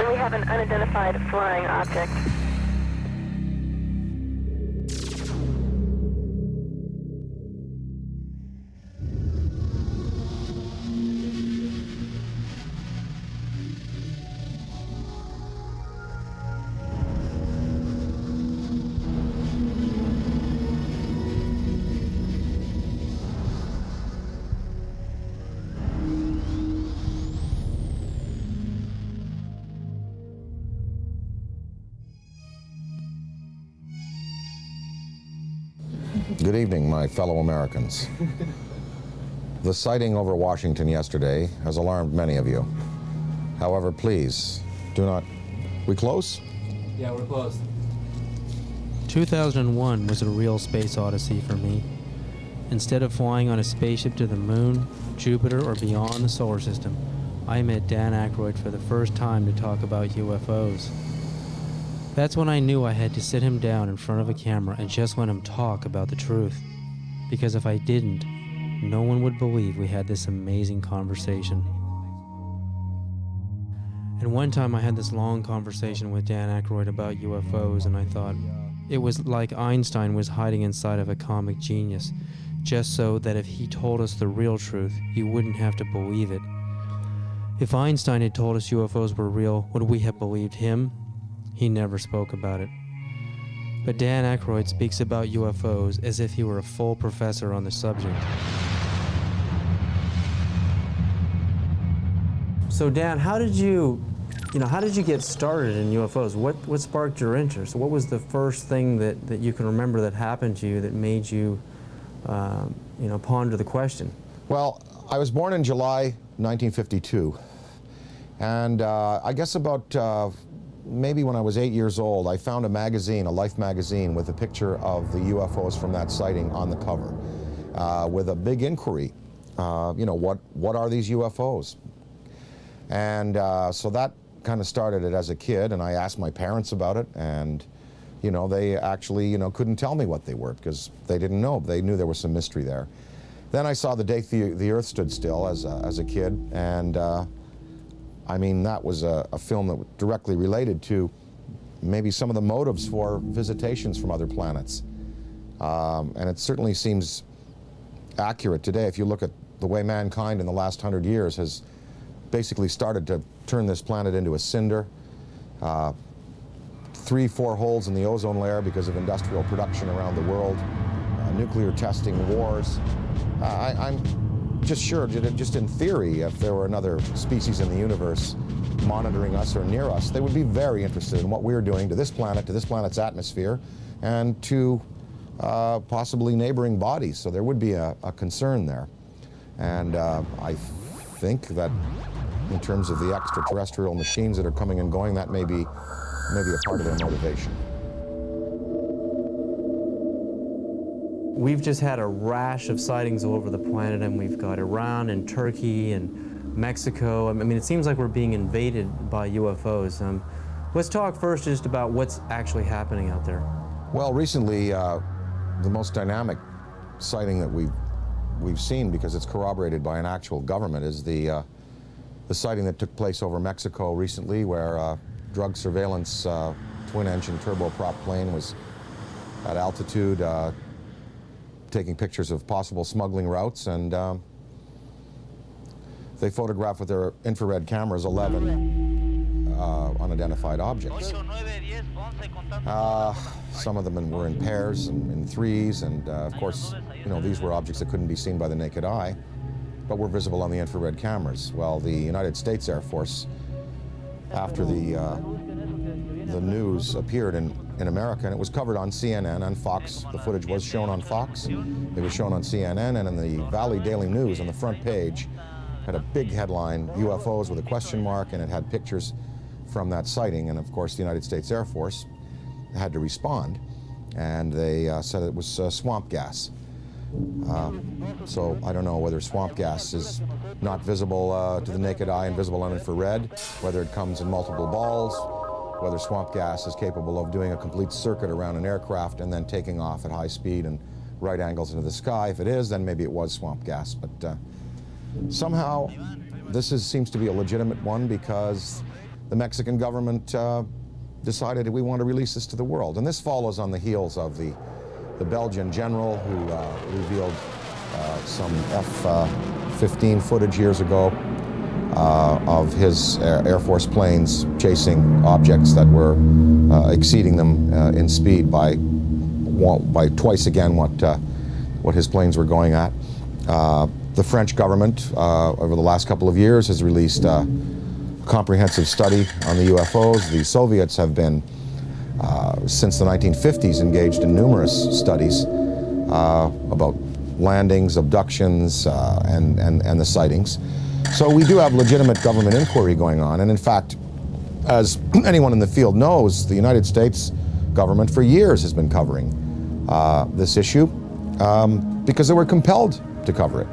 We have an unidentified flying object. Good evening, my fellow Americans. The sighting over Washington yesterday has alarmed many of you. However, please, do not... We close? Yeah, we're close. 2001 was a real space odyssey for me. Instead of flying on a spaceship to the moon, Jupiter, or beyond the solar system, I met Dan Aykroyd for the first time to talk about UFOs. That's when I knew I had to sit him down in front of a camera and just let him talk about the truth. Because if I didn't, no one would believe we had this amazing conversation. And one time I had this long conversation with Dan Aykroyd about UFOs, and I thought it was like Einstein was hiding inside of a comic genius, just so that if he told us the real truth, you wouldn't have to believe it. If Einstein had told us UFOs were real, would we have believed him? He never spoke about it. But Dan Aykroyd speaks about UFOs as if he were a full professor on the subject. So Dan, how did you get started in UFOs? What sparked your interest? What was the first thing that you can remember that happened to you that made you, ponder the question? Well, I was born in July 1952. And I guess about maybe when I was 8 years old, I found a magazine, a Life magazine, with a picture of the UFOs from that sighting on the cover, with a big inquiry. What are these UFOs? And so that kind of started it as a kid, and I asked my parents about it, and they actually couldn't tell me what they were because they didn't know. They knew there was some mystery there. Then I saw The Day the Earth Stood Still as a kid, and that was a film that directly related to maybe some of the motives for visitations from other planets. And it certainly seems accurate today if you look at the way mankind in the last 100 years has basically started to turn this planet into a cinder. 3-4 holes in the ozone layer because of industrial production around the world, nuclear testing, wars. I'm just sure, just in theory, if there were another species in the universe monitoring us or near us, they would be very interested in what we're doing to this planet, to this planet's atmosphere, and to possibly neighboring bodies. So there would be a concern there. And I think that in terms of the extraterrestrial machines that are coming and going, that may be a part of their motivation. We've just had a rash of sightings all over the planet, and we've got Iran and Turkey and Mexico. It seems like we're being invaded by UFOs. Let's talk first just about what's actually happening out there. Well, recently, the most dynamic sighting that we've seen, because it's corroborated by an actual government, is the sighting that took place over Mexico recently, where a drug surveillance twin-engine turboprop plane was at altitude, taking pictures of possible smuggling routes, and they photographed with their infrared cameras 11 unidentified objects. Some of them were in pairs and in threes, and of course, these were objects that couldn't be seen by the naked eye, but were visible on the infrared cameras. Well, the United States Air Force, after the news appeared in America, and it was covered on CNN and Fox. The footage was shown on Fox. It was shown on CNN, and in the Valley Daily News on the front page had a big headline, UFOs with a question mark, and it had pictures from that sighting. And of course, the United States Air Force had to respond, and they said it was swamp gas. So I don't know whether swamp gas is not visible to the naked eye and visible on infrared, whether it comes in multiple balls, whether swamp gas is capable of doing a complete circuit around an aircraft and then taking off at high speed and right angles into the sky. If it is, then maybe it was swamp gas. But somehow this seems to be a legitimate one, because the Mexican government decided we want to release this to the world. And this follows on the heels of the Belgian general who revealed some F-15 footage years ago of his Air Force planes chasing objects that were exceeding them in speed by twice again what his planes were going at. The French government, over the last couple of years, has released a comprehensive study on the UFOs. The Soviets have been, since the 1950s, engaged in numerous studies about landings, abductions, and the sightings. So we do have legitimate government inquiry going on. And in fact, as anyone in the field knows, the United States government for years has been covering this issue because they were compelled to cover it,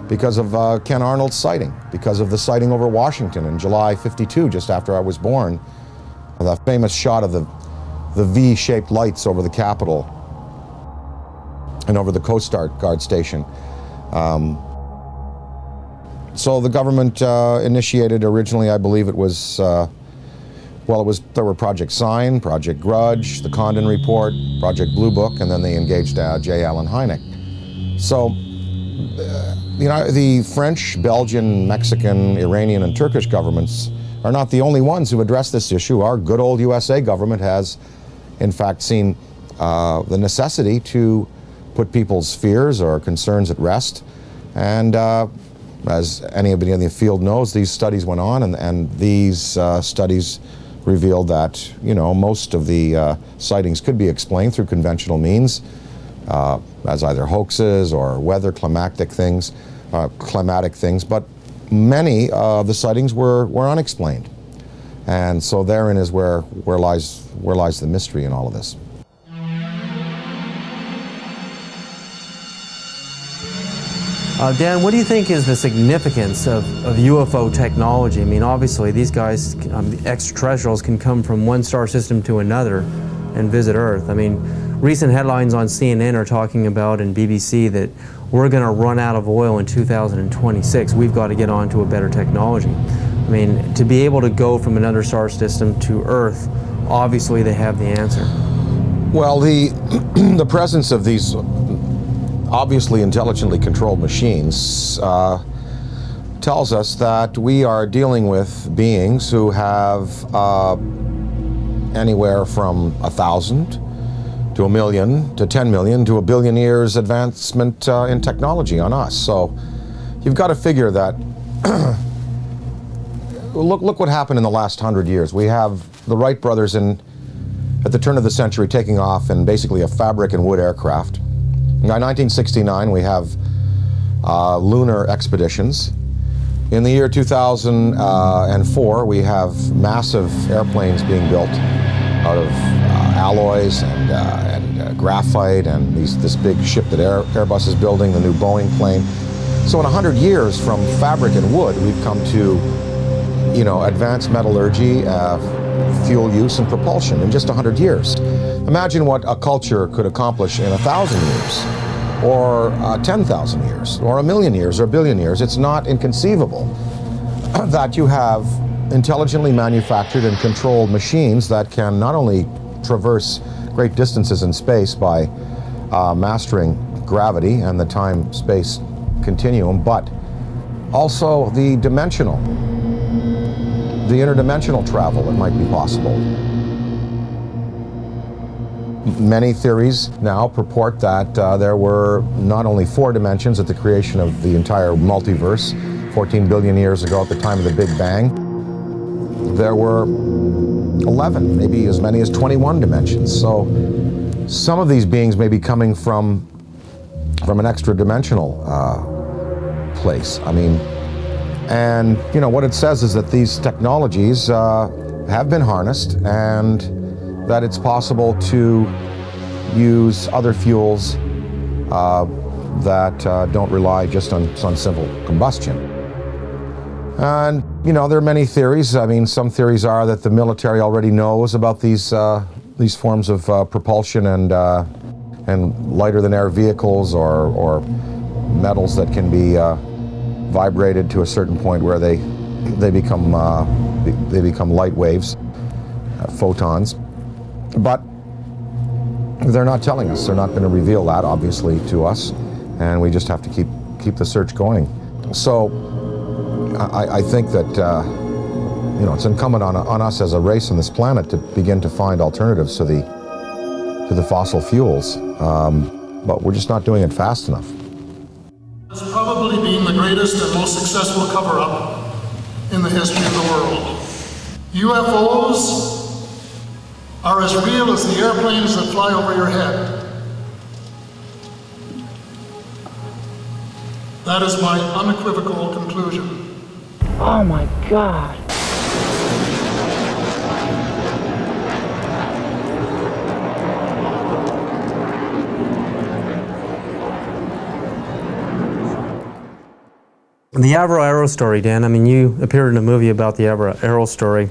because of Ken Arnold's sighting, because of the sighting over Washington in July '52, just after I was born, the famous shot of the V-shaped lights over the Capitol and over the Coast Guard station. So the government initiated originally, I believe it was, there were Project Sign, Project Grudge, the Condon Report, Project Blue Book, and then they engaged J. Allen Hynek. So, the French, Belgian, Mexican, Iranian, and Turkish governments are not the only ones who address this issue. Our good old USA government has, in fact, seen the necessity to put people's fears or concerns at rest. And as anybody in the field knows, these studies went on, and these studies revealed that, most of the sightings could be explained through conventional means, as either hoaxes or weather climatic things, but many of the sightings were unexplained. And so therein is where lies the mystery in all of this. Dan, what do you think is the significance of UFO technology? I mean, obviously, these guys, the extraterrestrials, can come from one star system to another and visit Earth. I mean, recent headlines on CNN are talking about, and BBC, that we're going to run out of oil in 2026. We've got to get on to a better technology. I mean, to be able to go from another star system to Earth, obviously they have the answer. Well, the presence of these obviously intelligently controlled machines tells us that we are dealing with beings who have anywhere from 1,000 to 1 million to 10 million to 1 billion years advancement in technology on us. So you've got to figure that look what happened in the last 100 years. We have the Wright brothers at the turn of the century taking off in basically a fabric and wood aircraft. By 1969, we have lunar expeditions. In the year 2004, we have massive airplanes being built out of alloys and graphite, and this big ship that Airbus is building, the new Boeing plane. So in 100 years, from fabric and wood, we've come to, advanced metallurgy, fuel use, and propulsion in just 100 years. Imagine what a culture could accomplish in 1,000 years, or 10,000 years, or 1 million years, or 1 billion years. It's not inconceivable that you have intelligently manufactured and controlled machines that can not only traverse great distances in space by mastering gravity and the time-space continuum, but also the interdimensional travel that might be possible. Many theories now purport that there were not only 4 dimensions at the creation of the entire multiverse 14 billion years ago at the time of the Big Bang. There were 11, maybe as many as 21 dimensions. So some of these beings may be coming from an extra-dimensional place. I mean, and what it says is that these technologies have been harnessed, and that it's possible to use other fuels that don't rely just on simple combustion. And there are many theories. I mean, some theories are that the military already knows about these forms of propulsion and lighter than air vehicles or metals that can be vibrated to a certain point where they become they become light waves, photons. But they're not telling us. They're not going to reveal that, obviously, to us, and we just have to keep the search going. So I think that you know, it's incumbent on us as a race on this planet to begin to find alternatives to the fossil fuels, but we're just not doing it fast enough. It's probably been the greatest and most successful cover-up in the history of the world. UFOs are as real as the airplanes that fly over your head. That is my unequivocal conclusion. Oh my God. The Avro Arrow story, Dan, I mean, you appeared in a movie about the Avro Arrow story.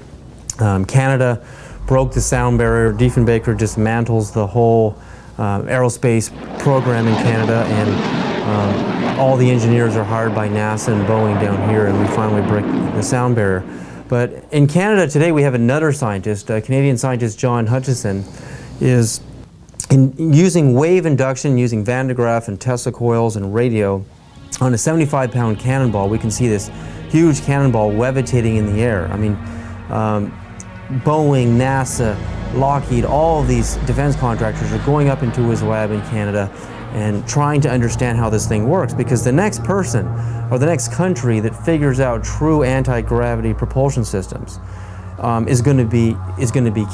Canada broke the sound barrier. Diefenbaker dismantles the whole aerospace program in Canada, and all the engineers are hired by NASA and Boeing down here, and we finally break the sound barrier. But in Canada today, we have another scientist, Canadian scientist John Hutchison, is using wave induction, using Van de Graaff and Tesla coils and radio. On a 75-pound cannonball, we can see this huge cannonball levitating in the air. I mean, Boeing, NASA, Lockheed, all of these defense contractors are going up into his lab in Canada and trying to understand how this thing works, because the next person or the next country that figures out true anti-gravity propulsion systems is going to be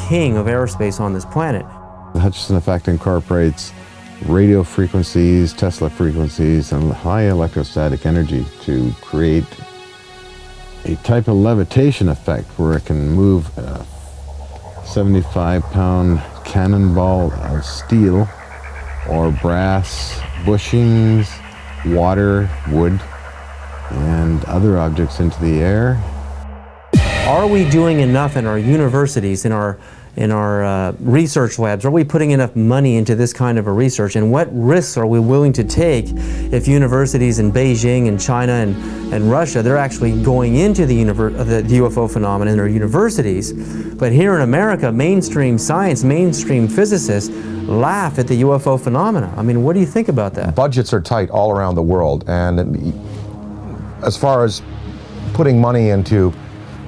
king of aerospace on this planet. The Hutchison effect incorporates radio frequencies, Tesla frequencies, and high electrostatic energy to create a type of levitation effect where it can move a 75-pound cannonball of steel or brass bushings, water, wood, and other objects into the air. Are we doing enough in our universities, in our research labs? Are we putting enough money into this kind of a research? And what risks are we willing to take if universities in Beijing and China and Russia, they're actually going into the UFO phenomenon in their universities? But here in America, mainstream science, mainstream physicists laugh at the UFO phenomena. I mean, what do you think about that? Budgets are tight all around the world, and as far as putting money into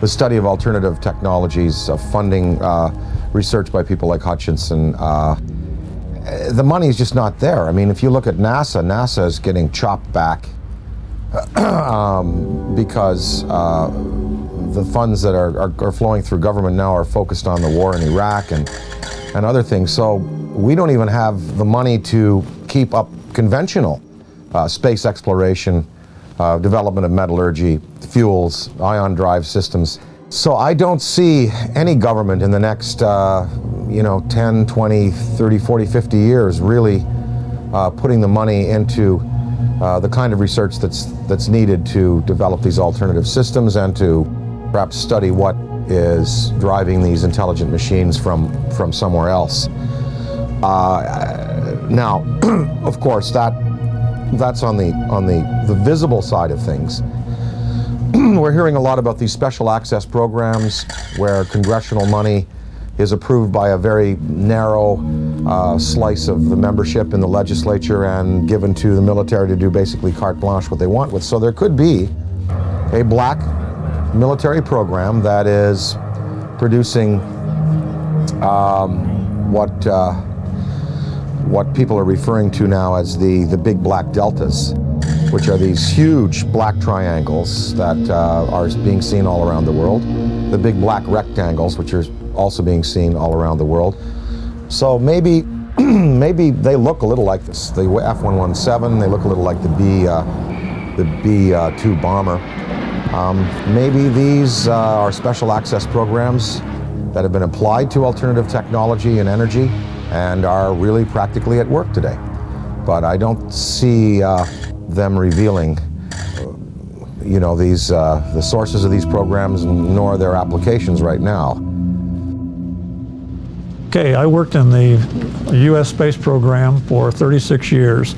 the study of alternative technologies, of funding research by people like Hutchison, the money is just not there. I mean, if you look at NASA, NASA is getting chopped back because the funds that are flowing through government now are focused on the war in Iraq and other things. So we don't even have the money to keep up conventional space exploration, development of metallurgy, fuels, ion drive systems. So I don't see any government in the next 10, 20, 30, 40, 50 years really putting the money into the kind of research that's needed to develop these alternative systems and to perhaps study what is driving these intelligent machines from somewhere else. Now, of course, that's on the visible side of things. We're hearing a lot about these special access programs where congressional money is approved by a very narrow slice of the membership in the legislature and given to the military to do basically carte blanche what they want with. So there could be a black military program that is producing what people are referring to now as the big black deltas, which are these huge black triangles that are being seen all around the world. The big black rectangles, which are also being seen all around the world. So maybe they look a little like this. The F-117, they look a little like the B-2 bomber. Maybe these are special access programs that have been applied to alternative technology and energy and are really practically at work today. But I don't see them revealing the sources of these programs nor their applications right now. Okay, I worked in the U.S. space program for 36 years,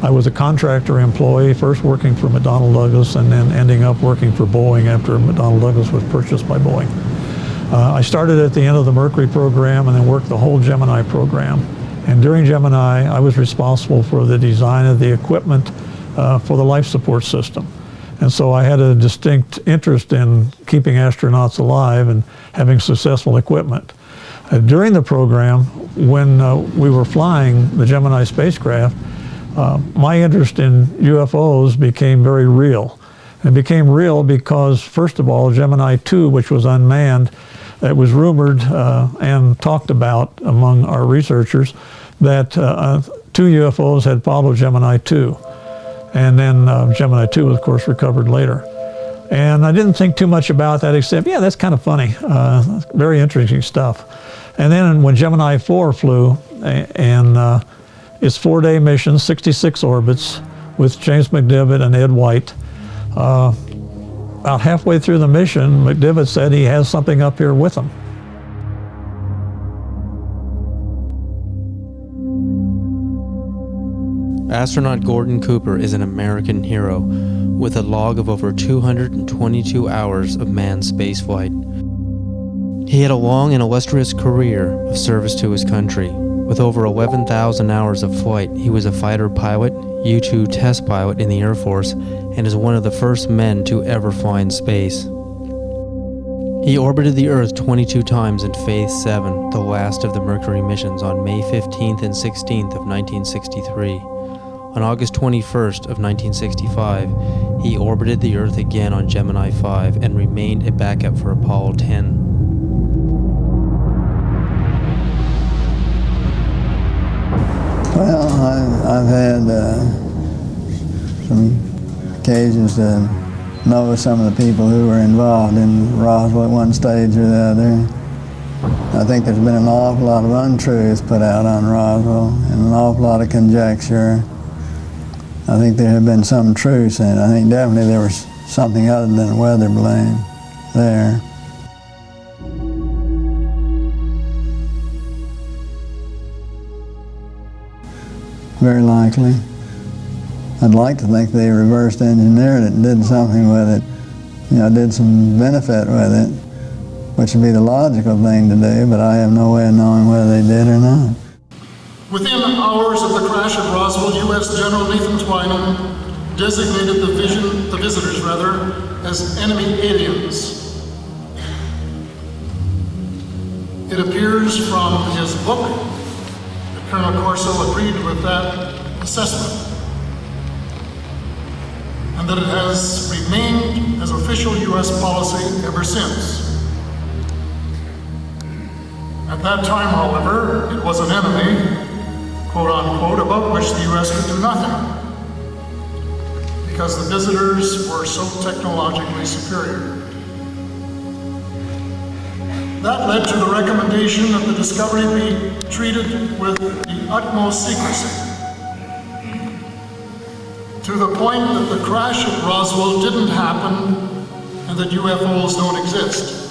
I was a contractor employee, first working for McDonnell Douglas and then ending up working for Boeing after McDonnell Douglas was purchased by Boeing. I started at the end of the Mercury program and then worked the whole Gemini program. And during Gemini, I was responsible for the design of the equipment for the life support system. And so I had a distinct interest in keeping astronauts alive and having successful equipment. During the program, when we were flying the Gemini spacecraft, my interest in UFOs became very real. It became real because, first of all, Gemini 2, which was unmanned, it was rumored and talked about among our researchers that 2 UFOs had followed Gemini 2. And then Gemini 2 was, of course, recovered later. And I didn't think too much about that except, yeah, that's kind of funny. Very interesting stuff. And then when Gemini 4 flew, and its 4-day mission, 66 orbits, with James McDivitt and Ed White, about halfway through the mission, McDivitt said he has something up here with him. Astronaut Gordon Cooper is an American hero with a log of over 222 hours of manned spaceflight. He had a long and illustrious career of service to his country. With over 11,000 hours of flight, he was a fighter pilot, U-2 test pilot in the Air Force, and is one of the first men to ever fly in space. He orbited the Earth 22 times in Phase 7, the last of the Mercury missions, on May 15th and 16th of 1963. On August 21st of 1965, he orbited the Earth again on Gemini 5 and remained a backup for Apollo 10. Well, I've had some occasions to know some of the people who were involved in Rossville at one stage or the other. I think there's been an awful lot of untruths put out on Rossville and an awful lot of conjecture. I think there have been some truths in it. I think definitely there was something other than a weather balloon there. Very likely. I'd like to think they reversed engineered it and did something with it, you know, did some benefit with it, which would be the logical thing to do, but I have no way of knowing whether they did or not. Within hours of the crash at Rossville, U.S. General Nathan Twyman designated the visitors as enemy aliens. It appears from his book that Colonel Corso agreed with that assessment, and that it has remained as official U.S. policy ever since. At that time, however, it was an enemy, quote unquote, about which the U.S. could do nothing, because the visitors were so technologically superior. That led to the recommendation that the discovery be treated with the utmost secrecy, to the point that the crash at Rossville didn't happen and that UFOs don't exist.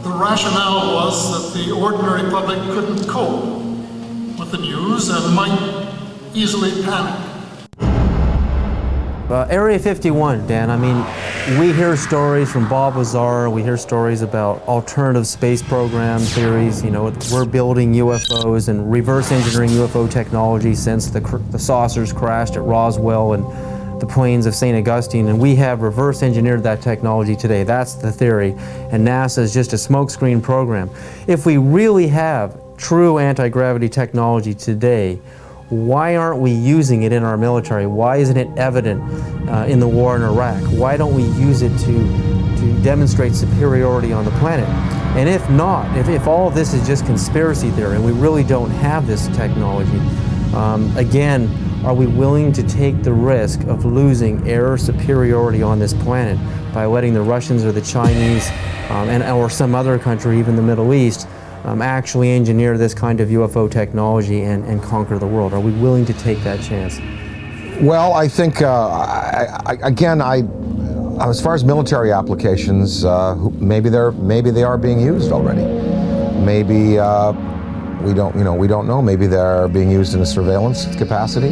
The rationale was that the ordinary public couldn't cope with the news and might easily panic. Area 51, Dan, I mean, we hear stories from Bob Lazar, we hear stories about alternative space program theories, you know, we're building UFOs and reverse engineering UFO technology since the saucers crashed at Roswell and the plains of St. Augustine, and we have reverse engineered that technology today. That's the theory, and NASA is just a smokescreen program. If we really have true anti-gravity technology today, why aren't we using it in our military? Why isn't it evident in the war in Iraq? Why don't we use it to demonstrate superiority on the planet? And if not, if all of this is just conspiracy theory and we really don't have this technology, again, are we willing to take the risk of losing air superiority on this planet by letting the Russians or the Chinese or some other country, even the Middle East, actually engineer this kind of UFO technology and conquer the world? Are we willing to take that chance? Well, I think, as far as military applications, maybe they are being used already. Maybe We don't know. Maybe they're being used in a surveillance capacity.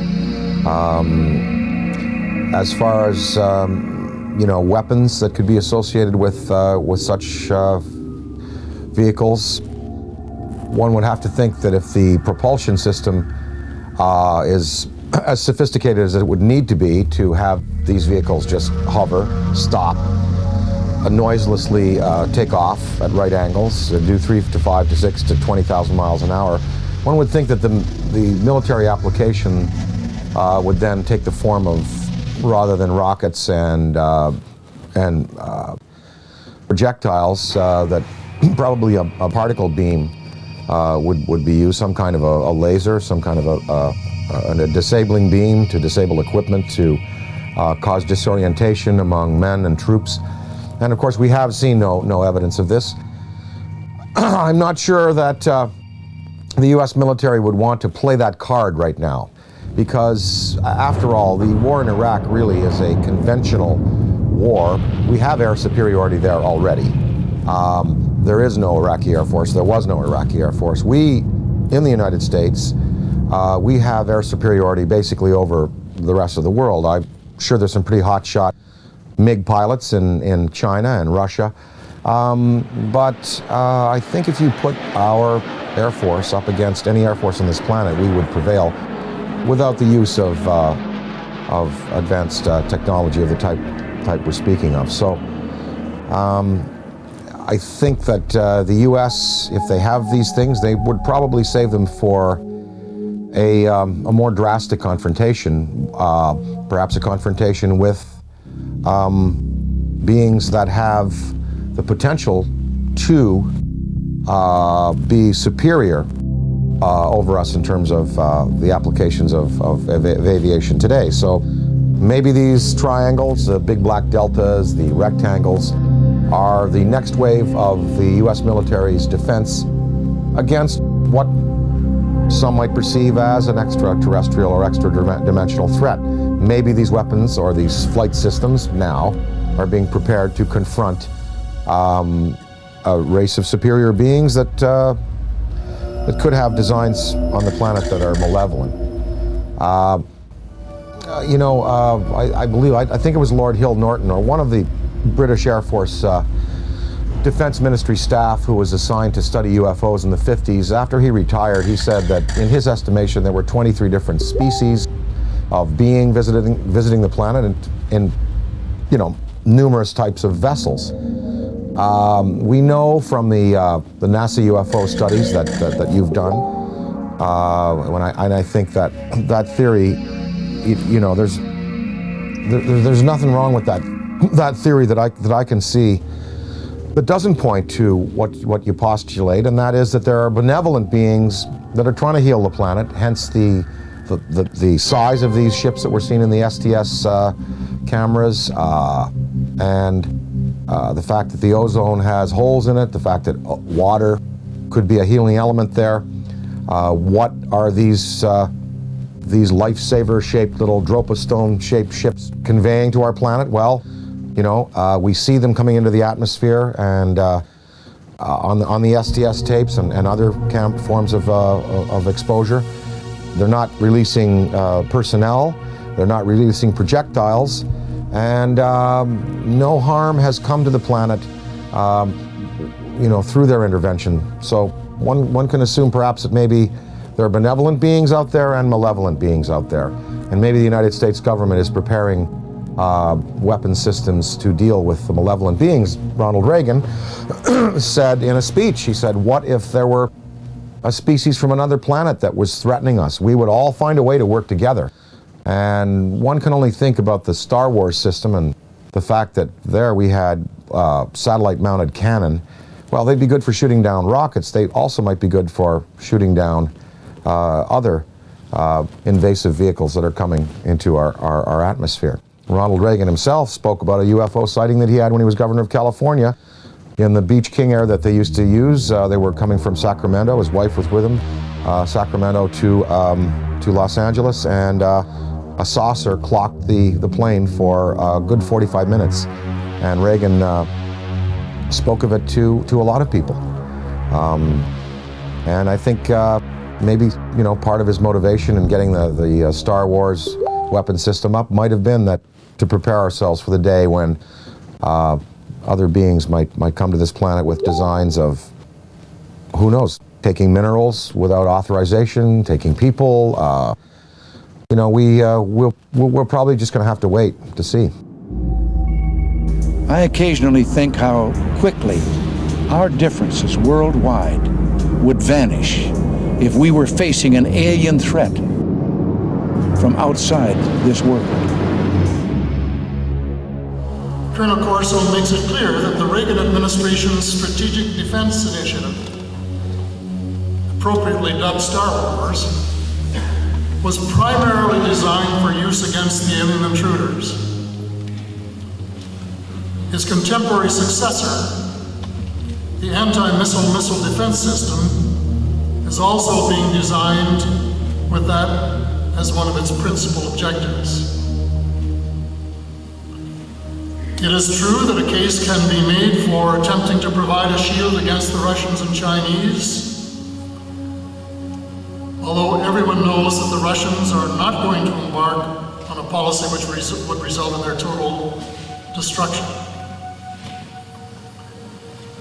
As far as weapons that could be associated with such vehicles, one would have to think that if the propulsion system is as sophisticated as it would need to be to have these vehicles just hover, stop, noiselessly take off at right angles, do 3 to 5 to 6 to 20,000 miles an hour, one would think that the military application would then take the form of, rather than rockets and projectiles, that probably a particle beam would be used, some kind of a laser, some kind of a disabling beam to disable equipment, to cause disorientation among men and troops. And of course, we have seen no evidence of this. I'm not sure that the U.S. military would want to play that card right now, because after all, the war in Iraq really is a conventional war. We have air superiority there already. There is no Iraqi Air Force. There was no Iraqi Air Force. We, in the United States, we have air superiority basically over the rest of the world. I'm sure there's some pretty hotshot MiG pilots in China and Russia. But I think if you put our Air Force up against any Air Force on this planet, we would prevail without the use of advanced technology of the type we're speaking of. So I think that the U.S., if they have these things, they would probably save them for a more drastic confrontation, perhaps a confrontation with beings that have the potential to be superior over us in terms of the applications of aviation today. So maybe these triangles, the big black deltas, the rectangles, are the next wave of the U.S. military's defense against what some might perceive as an extraterrestrial or extra-dimensional threat. Maybe these weapons or these flight systems now are being prepared to confront a race of superior beings that could have designs on the planet that are malevolent. I think it was Lord Hill Norton, or one of the British Air Force Defense Ministry staff who was assigned to study UFOs in the 50s. After he retired, he said that in his estimation there were 23 different species of being visiting the planet in numerous types of vessels. We know from the NASA UFO studies that you've done, and I think that theory, there's nothing wrong with that theory that I can see that doesn't point to what you postulate, and that is that there are benevolent beings that are trying to heal the planet, hence the size of these ships that we're seeing in the STS cameras, and the fact that the ozone has holes in it, the fact that water could be a healing element there. What are these lifesaver-shaped little Dropostone-shaped ships conveying to our planet? Well, we see them coming into the atmosphere, and on the STS tapes and other forms of exposure, they're not releasing personnel, they're not releasing projectiles, and no harm has come to the planet, through their intervention. So one can assume perhaps that maybe there are benevolent beings out there and malevolent beings out there, and maybe the United States government is preparing weapon systems to deal with the malevolent beings. Ronald Reagan said in a speech, he said, what if there were a species from another planet that was threatening us? We would all find a way to work together. And one can only think about the Star Wars system and the fact that there we had satellite-mounted cannon. Well, they'd be good for shooting down rockets. They also might be good for shooting down other invasive vehicles that are coming into our atmosphere. Ronald Reagan himself spoke about a UFO sighting that he had when he was governor of California in the Beach King Air that they used to use. They were coming from Sacramento. His wife was with him, Sacramento to Los Angeles, and a saucer clocked the plane for a good 45 minutes. And Reagan spoke of it to a lot of people. And I think maybe, you know, part of his motivation in getting the Star Wars weapon system up might have been that to prepare ourselves for the day when other beings might come to this planet with designs of, who knows, taking minerals without authorization, taking people. You know, we're probably just going to have to wait to see. I occasionally think how quickly our differences worldwide would vanish if we were facing an alien threat from outside this world. Colonel Corso makes it clear that the Reagan administration's Strategic Defense Initiative, appropriately dubbed Star Wars, was primarily designed for use against the alien intruders. His contemporary successor, the anti-missile missile defense system, is also being designed with that as one of its principal objectives. It is true that a case can be made for attempting to provide a shield against the Russians and Chinese, although everyone knows that the Russians are not going to embark on a policy which would result in their total destruction.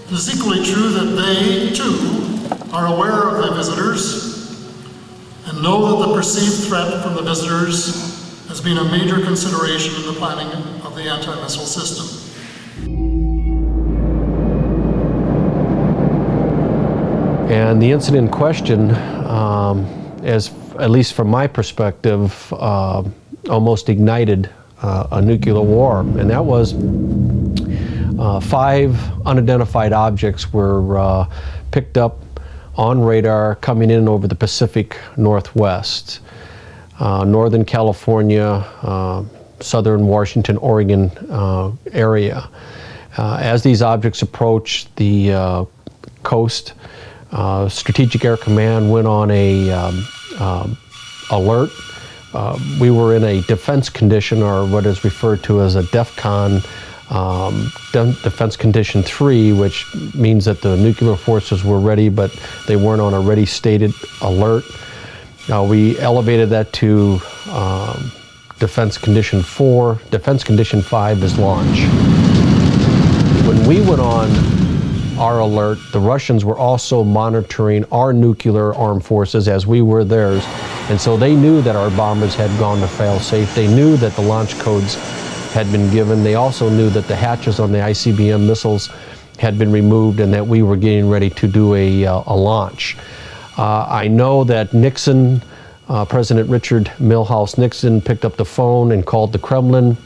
It is equally true that they, too, are aware of the visitors and know that the perceived threat from the visitors has been a major consideration in the planning of the anti-missile system. And the incident in question, as at least from my perspective, almost ignited a nuclear war, and that was 5 unidentified objects were picked up on radar coming in over the Pacific Northwest, Northern California, Southern Washington, Oregon area. As these objects approached the coast, Strategic Air Command went on a alert. We were in a defense condition, or what is referred to as a DEFCON, Defense Condition 3, which means that the nuclear forces were ready, but they weren't on a ready stated alert. We elevated that to Defense Condition 4. Defense Condition 5 is launch. When we went on our alert, the Russians were also monitoring our nuclear armed forces as we were theirs, and so they knew that our bombers had gone to fail-safe. They knew that the launch codes had been given. They also knew that the hatches on the ICBM missiles had been removed and that we were getting ready to do a launch. I know that Nixon, President Richard Milhouse Nixon, picked up the phone and called the Kremlin.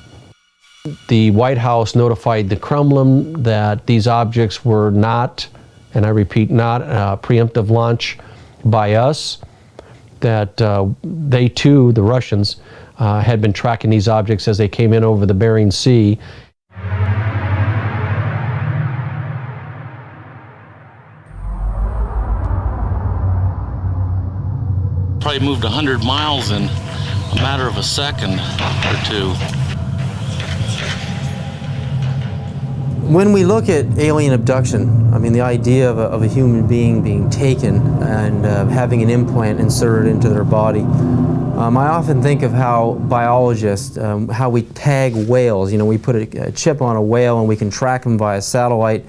The White House notified the Kremlin that these objects were not, and I repeat, not a preemptive launch by us, that they too, the Russians, had been tracking these objects as they came in over the Bering Sea. Probably moved 100 miles in a matter of a second or two. When we look at alien abduction, I mean, the idea of a human being being taken and having an implant inserted into their body, I often think of how biologists, how we tag whales. You know, we put a chip on a whale and we can track them via satellite,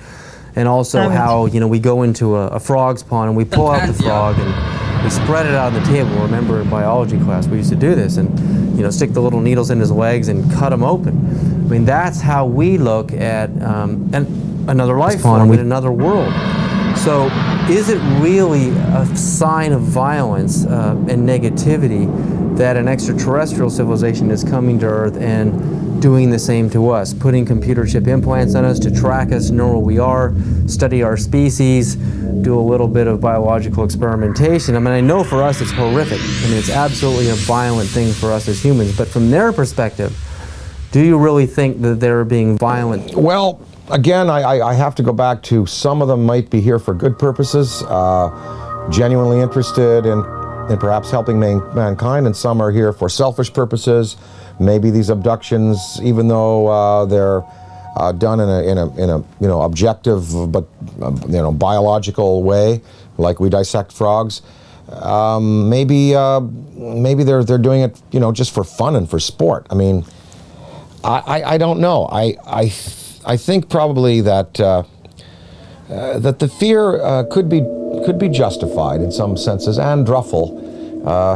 and also how, you know, we go into a frog's pond and we pull out the frog and we spread it out on the table. Remember in biology class we used to do this, and, you know, stick the little needles in his legs and cut them open. I mean, that's how we look at another life form in another world. So is it really a sign of violence and negativity that an extraterrestrial civilization is coming to Earth and doing the same to us, putting computer chip implants on us to track us, know where we are, study our species, do a little bit of biological experimentation? I mean, I know for us it's horrific. I mean, it's absolutely a violent thing for us as humans, but from their perspective, do you really think that they're being violent? Well, again, I have to go back to some of them might be here for good purposes, genuinely interested in perhaps helping mankind, and some are here for selfish purposes. Maybe these abductions, even though they're done in a objective but biological way, like we dissect frogs. Maybe they're doing it just for fun and for sport. I mean, I don't know. I think probably that that the fear could be justified in some senses. Anne Druffel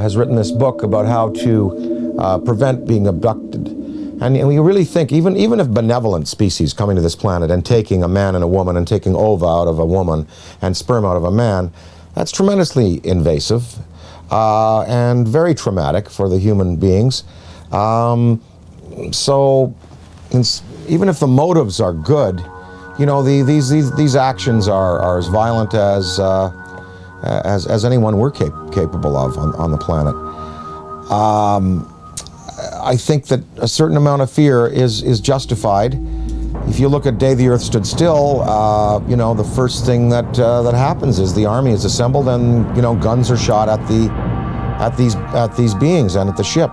has written this book about how to prevent being abducted. And we really think, even if benevolent species coming to this planet and taking a man and a woman and taking ova out of a woman and sperm out of a man, that's tremendously invasive and very traumatic for the human beings. So even if the motives are good, these actions are as violent as anyone we're capable of on the planet. I think that a certain amount of fear is justified. If you look at Day the Earth Stood Still, the first thing that happens is the army is assembled and guns are shot at these beings and at the ship.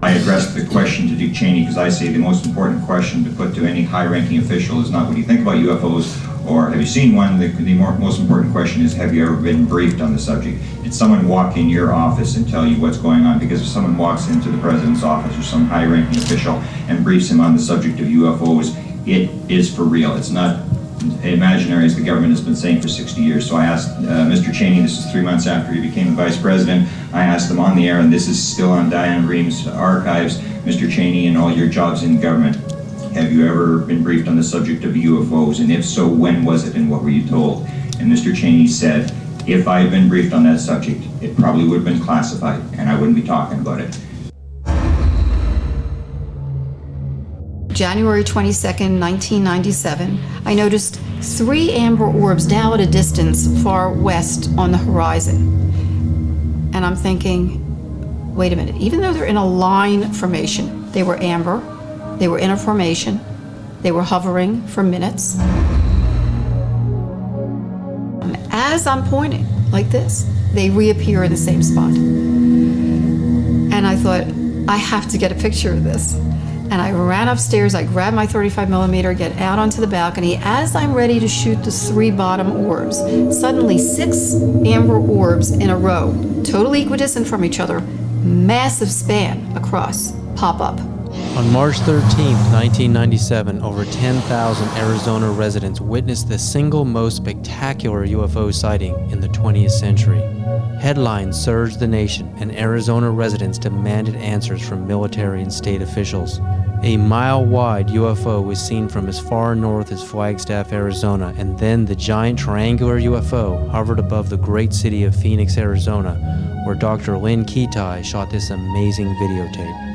I addressed the question to Dick Cheney because I say the most important question to put to any high-ranking official is not what do you think about UFOs or have you seen one. The most important question is, have you ever been briefed on the subject? Did someone walk in your office and tell you what's going on? Because if someone walks into the president's office or some high-ranking official and briefs him on the subject of UFOs, it is for real. It's not imaginary, as the government has been saying for 60 years. So I asked Mr. Cheney, this is 3 months after he became the vice president, I asked him on the air, and this is still on Diane Ream's archives, Mr. Cheney, in all your jobs in government, have you ever been briefed on the subject of UFOs? And if so, when was it and what were you told? And Mr. Cheney said, if I had been briefed on that subject, it probably would have been classified and I wouldn't be talking about it. January 22nd, 1997, I noticed 3 amber orbs now at a distance far west on the horizon. And I'm thinking, wait a minute, even though they're in a line formation, they were amber, they were in a formation, they were hovering for minutes. As I'm pointing like this, they reappear in the same spot. And I thought, I have to get a picture of this. And I ran upstairs, I grabbed my 35mm, get out onto the balcony. As I'm ready to shoot the 3 bottom orbs, suddenly 6 amber orbs in a row, totally equidistant from each other, massive span across, pop up. On March 13, 1997, over 10,000 Arizona residents witnessed the single most spectacular UFO sighting in the 20th century. Headlines surged the nation, and Arizona residents demanded answers from military and state officials. A mile-wide UFO was seen from as far north as Flagstaff, Arizona, and then the giant triangular UFO hovered above the great city of Phoenix, Arizona, where Dr. Lynn Kitai shot this amazing videotape.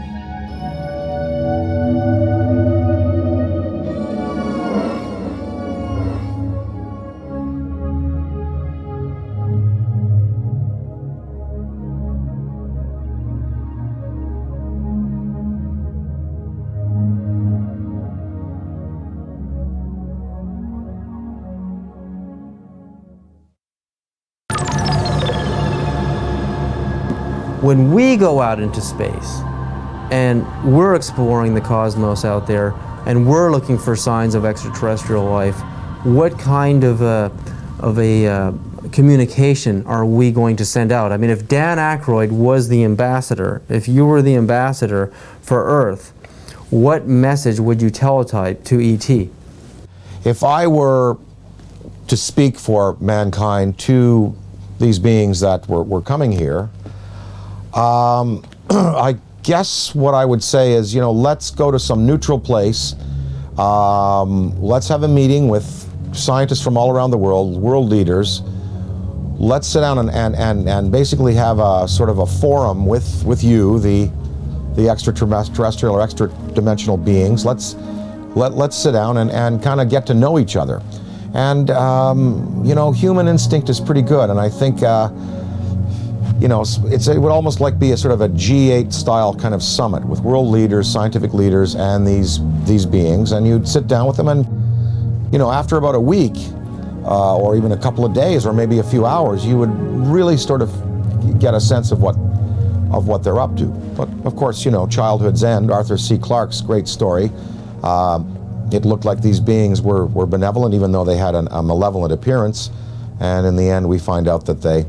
When we go out into space and we're exploring the cosmos out there and we're looking for signs of extraterrestrial life, what kind of a communication are we going to send out? I mean, if Dan Aykroyd was the ambassador, if you were the ambassador for Earth, what message would you teletype to ET? If I were to speak for mankind to these beings that were coming here, I guess what I would say is, let's go to some neutral place. Let's have a meeting with scientists from all around the world leaders. Let's sit down and basically have a sort of a forum with you, the extraterrestrial or extra-dimensional beings. Let's sit down and kind of get to know each other. And, human instinct is pretty good, and I think it would almost like be a sort of a G8 style kind of summit with world leaders, scientific leaders, and these beings, and you'd sit down with them and you know, after about a week, or even a couple of days, or maybe a few hours, you would really sort of get a sense of what they're up to. But of course, you know, childhood's end, Arthur C. Clarke's great story. It looked like these beings were benevolent, even though they had a malevolent appearance. And in the end, we find out that they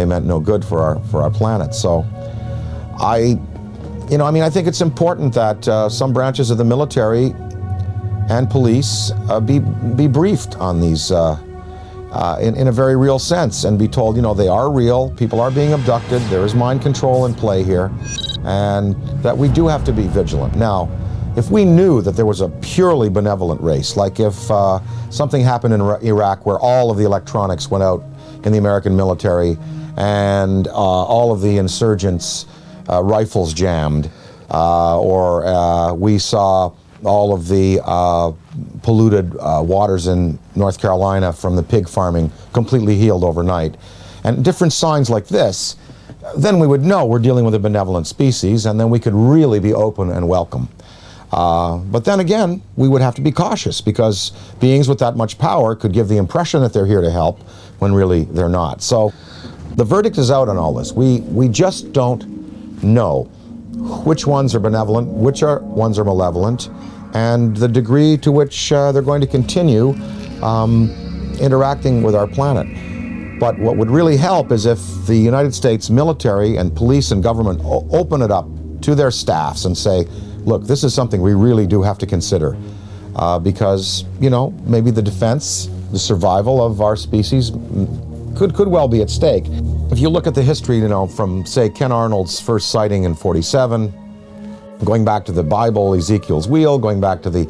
meant no good for our planet. So I think it's important that some branches of the military and police be briefed on these in a very real sense, and be told, you know, they are real, people are being abducted, there is mind control in play here, and that we do have to be vigilant. Now, if we knew that there was a purely benevolent race, like if something happened in Iraq where all of the electronics went out in the American military and all of the insurgents' rifles jammed, or we saw all of the polluted waters in North Carolina from the pig farming completely healed overnight, and different signs like this, then we would know we're dealing with a benevolent species, and then we could really be open and welcome. But then again, we would have to be cautious, because beings with that much power could give the impression that they're here to help when really they're not. So the verdict is out on all this. We just don't know which ones are benevolent, which ones are malevolent, and the degree to which they're going to continue interacting with our planet. But what would really help is if the United States military and police and government open it up to their staffs and say, look, this is something we really do have to consider, because, you know, maybe the defense, the survival of our species could well be at stake. If you look at the history, you know, from, say, Ken Arnold's first sighting in '47, going back to the Bible, Ezekiel's wheel, going back to the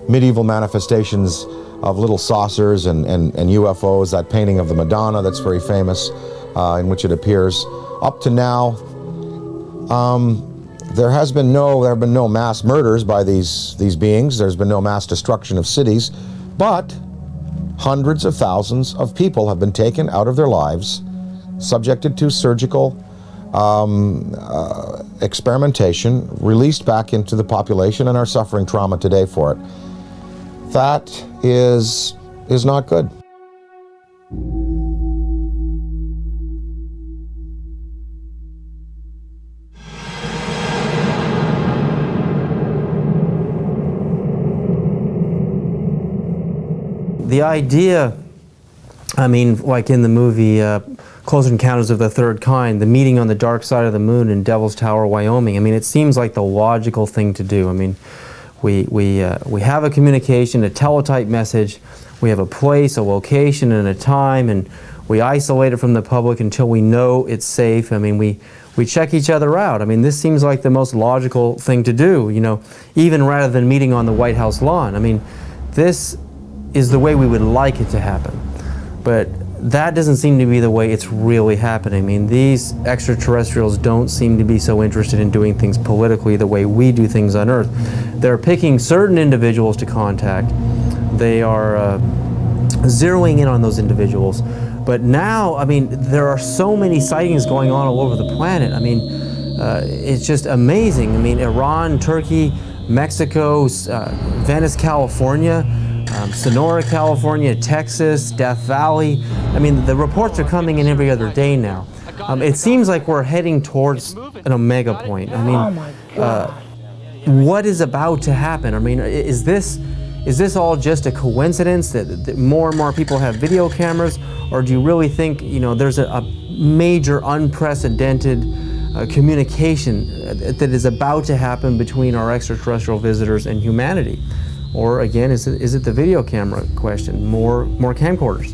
medieval manifestations of little saucers and UFOs, that painting of the Madonna that's very famous, in which it appears, up to now, there have been no mass murders by these beings. There's been no mass destruction of cities, but hundreds of thousands of people have been taken out of their lives, subjected to surgical experimentation, released back into the population, and are suffering trauma today for it. That is not good. The idea, I mean, like in the movie Close Encounters of the Third Kind, the meeting on the dark side of the moon in Devil's Tower, Wyoming, I mean, it seems like the logical thing to do. I mean, we have a communication, a teletype message, we have a place, a location, and a time, and we isolate it from the public until we know it's safe. I mean, we check each other out. I mean, this seems like the most logical thing to do, you know, even rather than meeting on the White House lawn. I mean, this is the way we would like it to happen. But that doesn't seem to be the way it's really happening. I mean, these extraterrestrials don't seem to be so interested in doing things politically the way we do things on Earth. They're picking certain individuals to contact. They are zeroing in on those individuals. But now, I mean, there are so many sightings going on all over the planet. I mean, it's just amazing. I mean, Iran, Turkey, Mexico, Venice, California, Sonora, California, Texas, Death Valley. I mean, the reports are coming in every other day now. It seems like we're heading towards an omega point. I mean, what is about to happen? I mean, is this all just a coincidence that more and more people have video cameras, or do you really think, you know, there's a major unprecedented communication that is about to happen between our extraterrestrial visitors and humanity? Or again, is it the video camera question? More camcorders?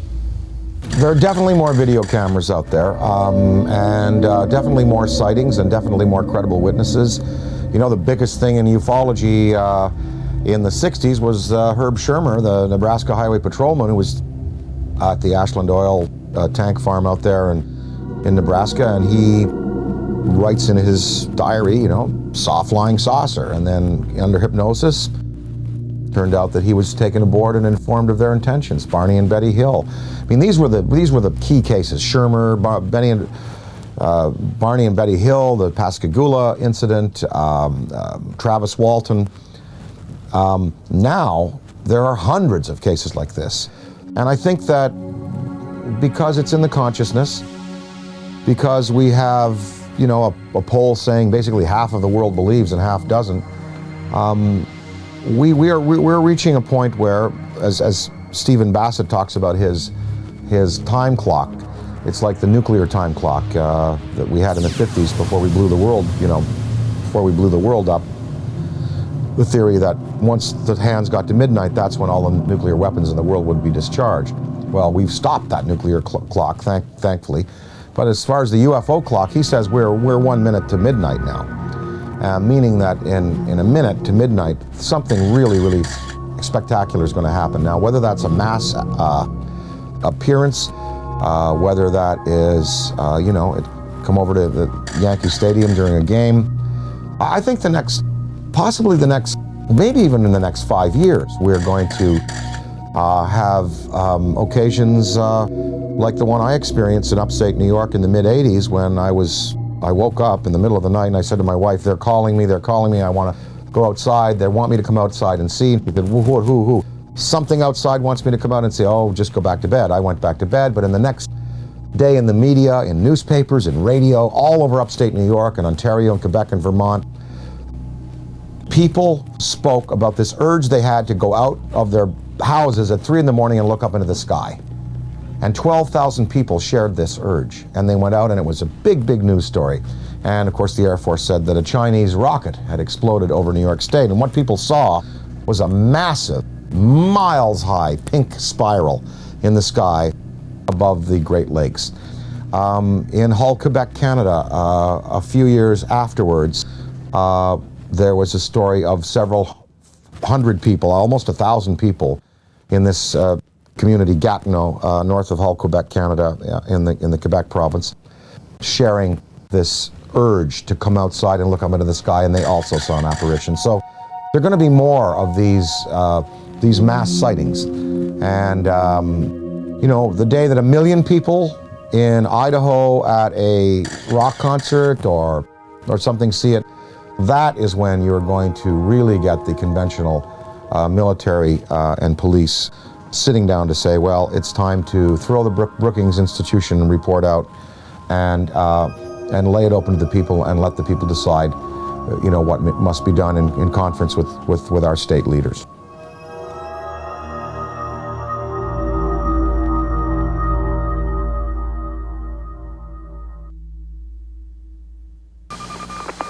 There are definitely more video cameras out there, and definitely more sightings, and definitely more credible witnesses. You know, the biggest thing in ufology in the 60s was Herb Shermer, the Nebraska Highway Patrolman, who was at the Ashland Oil tank farm out there in Nebraska, and he writes in his diary, you know, soft flying saucer, and then under hypnosis, turned out that he was taken aboard and informed of their intentions. Barney and Betty Hill. I mean, these were the key cases. Shermer, Barney and Betty Hill, the Pascagoula incident, Travis Walton. Now There are hundreds of cases like this. And I think that because it's in the consciousness, because we have, you know, a poll saying basically half of the world believes and half doesn't, we're reaching a point where, as Stephen Bassett talks about his time clock, it's like the nuclear time clock that we had in the 50s before we blew the world, you know, before we blew the world up. The theory that once the hands got to midnight, that's when all the nuclear weapons in the world would be discharged. Well, we've stopped that nuclear clock, thankfully. But as far as the UFO clock, he says we're 1 minute to midnight now, meaning that in a minute to midnight, something really, really spectacular is going to happen. Now, whether that's a mass appearance, whether that is, you know, come over to the Yankee Stadium during a game, I think possibly the next, maybe even in the next 5 years, we're going to have occasions like the one I experienced in upstate New York in the mid-'80s when I woke up in the middle of the night and I said to my wife, they're calling me, I want to go outside, they want me to come outside and see. She said, who? Something outside wants me to come out and say, oh, just go back to bed. I went back to bed, but in the next day in the media, in newspapers, in radio, all over upstate New York and Ontario and Quebec and Vermont, people spoke about this urge they had to go out of their houses at 3 in the morning and look up into the sky. And 12,000 people shared this urge. And they went out and it was a big, big news story. And of course the Air Force said that a Chinese rocket had exploded over New York State. And what people saw was a massive, miles-high pink spiral in the sky above the Great Lakes. In Hull, Quebec, Canada, a few years afterwards, there was a story of several hundred people, almost 1,000 people in this community, Gatineau, north of Hull, Quebec, Canada, in the Quebec province, sharing this urge to come outside and look up into the sky, and they also saw an apparition. So there are going to be more of these mass sightings. And, you know, the day that 1 million people in Idaho at a rock concert or something see it, that is when you're going to really get the conventional military and police sitting down to say, well, it's time to throw the Brookings Institution report out and lay it open to the people and let the people decide, you know, what must be done in conference with our state leaders.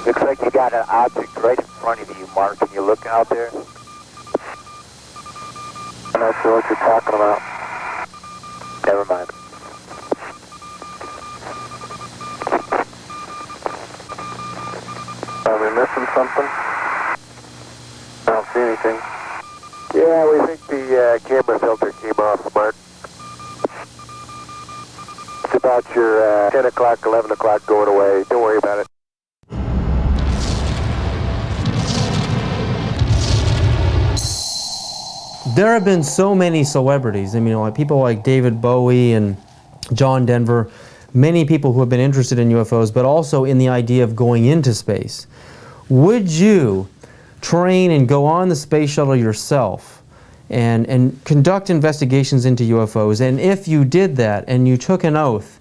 Looks like you got an object right in front of you, Mark. Can you look out there? I'm not sure what you're talking about. Never mind. Are we missing something? I don't see anything. Yeah, we think the camera filter came off, Mark. It's about your 10 o'clock, 11 o'clock going away. Don't worry about it. There have been so many celebrities, I mean, like people like David Bowie and John Denver, many people who have been interested in UFOs, but also in the idea of going into space. Would you train and go on the space shuttle yourself and conduct investigations into UFOs? And if you did that and you took an oath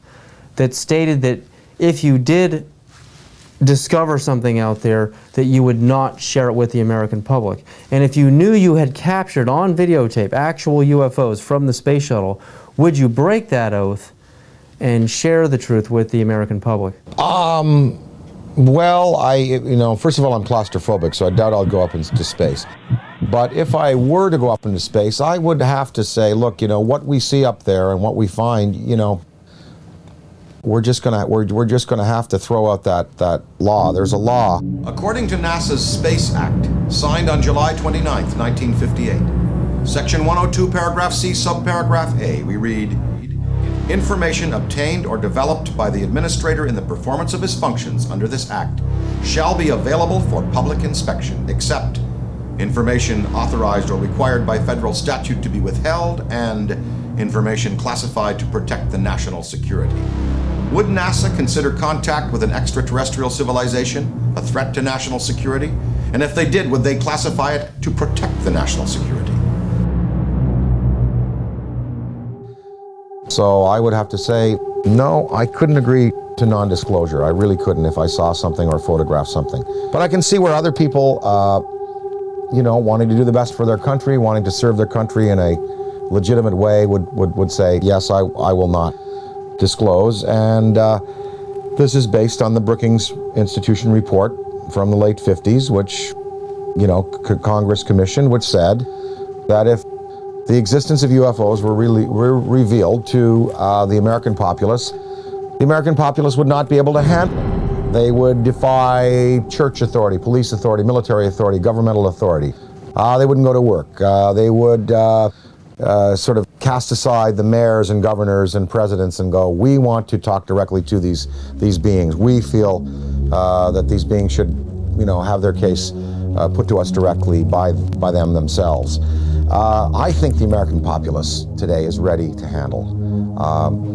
that stated that if you did discover something out there, that you would not share it with the American public. And if you knew you had captured on videotape actual UFOs from the space shuttle, would you break that oath and share the truth with the American public? Well, you know, first of all, I'm claustrophobic, so I doubt I'll go up into space. But if I were to go up into space, I would have to say, look, you know, what we see up there and what we find, you know, we're just gonna have to throw out that law. There's a law. According to NASA's Space Act, signed on July 29th, 1958, Section 102, Paragraph C, Subparagraph A, we read, information obtained or developed by the administrator in the performance of his functions under this act shall be available for public inspection, except information authorized or required by federal statute to be withheld and information classified to protect the national security. Would NASA consider contact with an extraterrestrial civilization a threat to national security? And if they did, would they classify it to protect the national security? So I would have to say, no, I couldn't agree to non-disclosure. I really couldn't if I saw something or photographed something. But I can see where other people, you know, wanting to do the best for their country, wanting to serve their country in a legitimate way would say, yes, I will not disclose. And this is based on the Brookings Institution report from the late 50s, which, you know, Congress commissioned, which said that if the existence of UFOs were revealed to the American populace would not be able to handle it. They would defy church authority, police authority, military authority, governmental authority. They wouldn't go to work. They would sort of cast aside the mayors and governors and presidents and go, we want to talk directly to these beings. We feel that these beings should, you know, have their case put to us directly by them themselves. I think the American populace today is ready to handle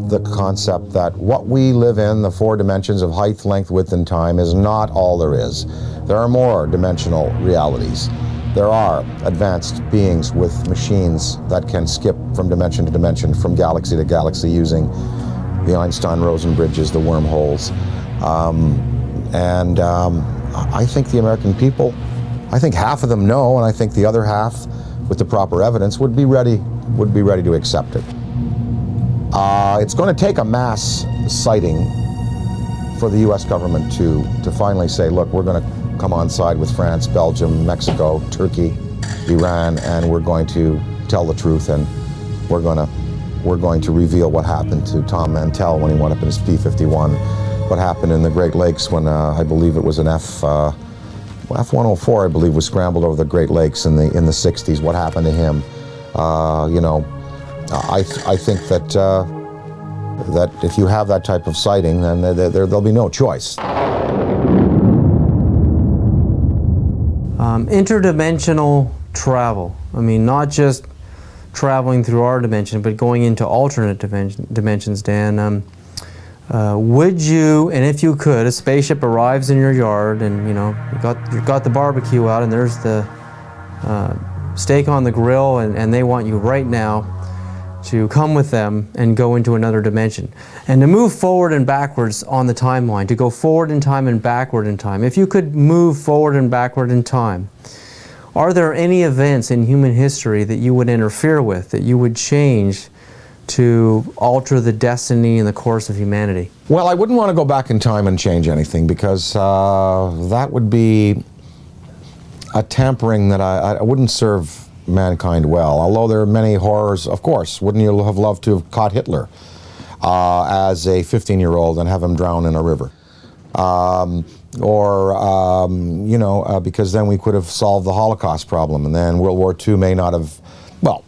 the concept that what we live in, the 4 dimensions of height, length, width, and time, is not all there is. There are more dimensional realities. There are advanced beings with machines that can skip from dimension to dimension, from galaxy to galaxy, using the Einstein-Rosen bridges, the wormholes. I think the American people, I think half of them know, and I think the other half, with the proper evidence, would be ready to accept it. It's going to take a mass sighting for the U.S. government to finally say, look, we're going to come on side with France, Belgium, Mexico, Turkey, Iran, and we're going to tell the truth, and we're going to reveal what happened to Tom Mantell when he went up in his P-51, what happened in the Great Lakes when I believe it was an F-104, I believe, was scrambled over the Great Lakes in the 60s. What happened to him? You know, I think that that if you have that type of sighting, then there'll be no choice. Interdimensional travel. I mean, not just traveling through our dimension, but going into alternate dimensions, Dan. Would you, and if you could, a spaceship arrives in your yard, and you know you've got the barbecue out, and there's the steak on the grill, and they want you right now to come with them and go into another dimension, and to move forward and backwards on the timeline, to go forward in time and backward in time. If you could move forward and backward in time, are there any events in human history that you would interfere with, that you would change to alter the destiny and the course of humanity? Well, I wouldn't want to go back in time and change anything, because that would be a tampering that I wouldn't serve mankind well. Although there are many horrors, of course. Wouldn't you have loved to have caught Hitler as a 15-year-old and have him drown in a river? You know, because then we could have solved the Holocaust problem, and then World War II may not have, well,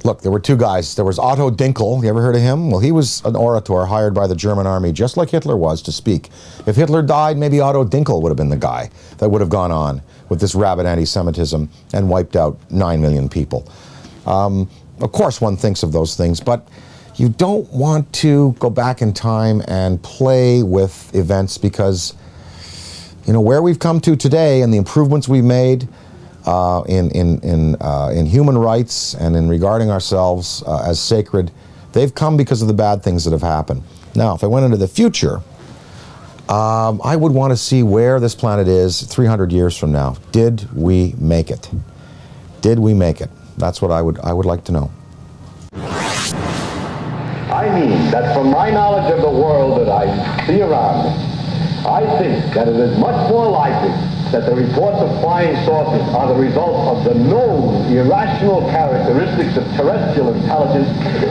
look, there were 2 guys. There was Otto Dinkel. You ever heard of him? Well, he was an orator hired by the German army, just like Hitler was, to speak. If Hitler died, maybe Otto Dinkel would have been the guy that would have gone on with this rabid anti-Semitism and wiped out 9 million people. Of course, one thinks of those things, but you don't want to go back in time and play with events, because, you know, where we've come to today and the improvements we've made in human rights and in regarding ourselves as sacred, they've come because of the bad things that have happened. Now, if I went into the future, I would want to see where this planet is 300 years from now. Did we make it? Did we make it? That's what I would like to know. I mean that from my knowledge of the world that I see around me, I think that it is much more likely that the reports of flying saucers are the result of the known irrational characteristics of terrestrial intelligence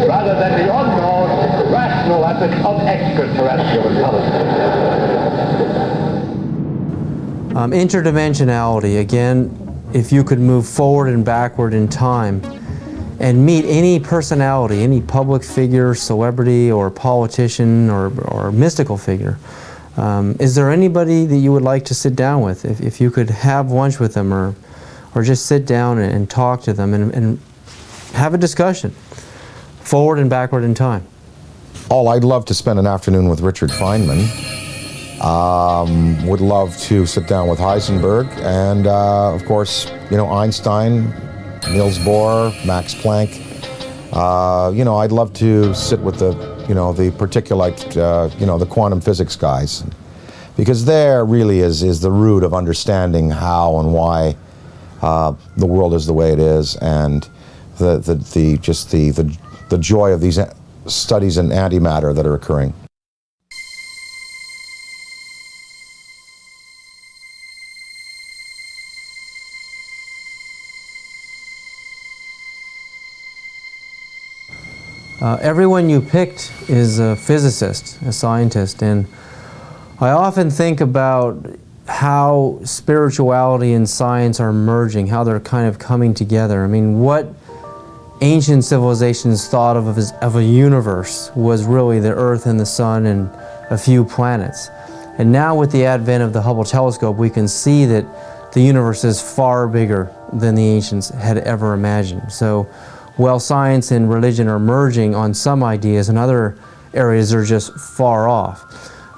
rather than the unknown rational efforts of extraterrestrial intelligence. Interdimensionality, again, if you could move forward and backward in time and meet any personality, any public figure, celebrity, or politician, or mystical figure, is there anybody that you would like to sit down with? If you could have lunch with them, or just sit down and talk to them and have a discussion, forward and backward in time? Oh, I'd love to spend an afternoon with Richard Feynman. Would love to sit down with Heisenberg, and of course, you know, Einstein, Niels Bohr, Max Planck. You know, I'd love to sit with the, you know, the particulate, you know, the quantum physics guys, because there really is the root of understanding how and why the world is the way it is, and the joy of these studies in antimatter that are occurring. Everyone you picked is a physicist, a scientist, and I often think about how spirituality and science are merging, how they're kind of coming together. I mean, what ancient civilizations thought of as a universe was really the Earth and the Sun and a few planets. And now with the advent of the Hubble telescope, we can see that the universe is far bigger than the ancients had ever imagined. So while science and religion are merging on some ideas, in other areas they're just far off.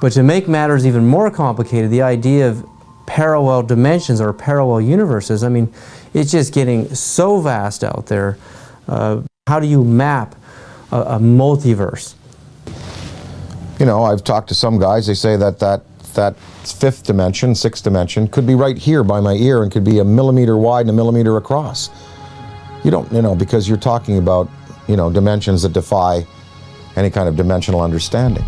But to make matters even more complicated, the idea of parallel dimensions or parallel universes, I mean, it's just getting so vast out there. How do you map a multiverse? You know, I've talked to some guys, they say that fifth dimension, sixth dimension, could be right here by my ear and could be a millimeter wide and a millimeter across. You don't, you know, because you're talking about, you know, dimensions that defy any kind of dimensional understanding.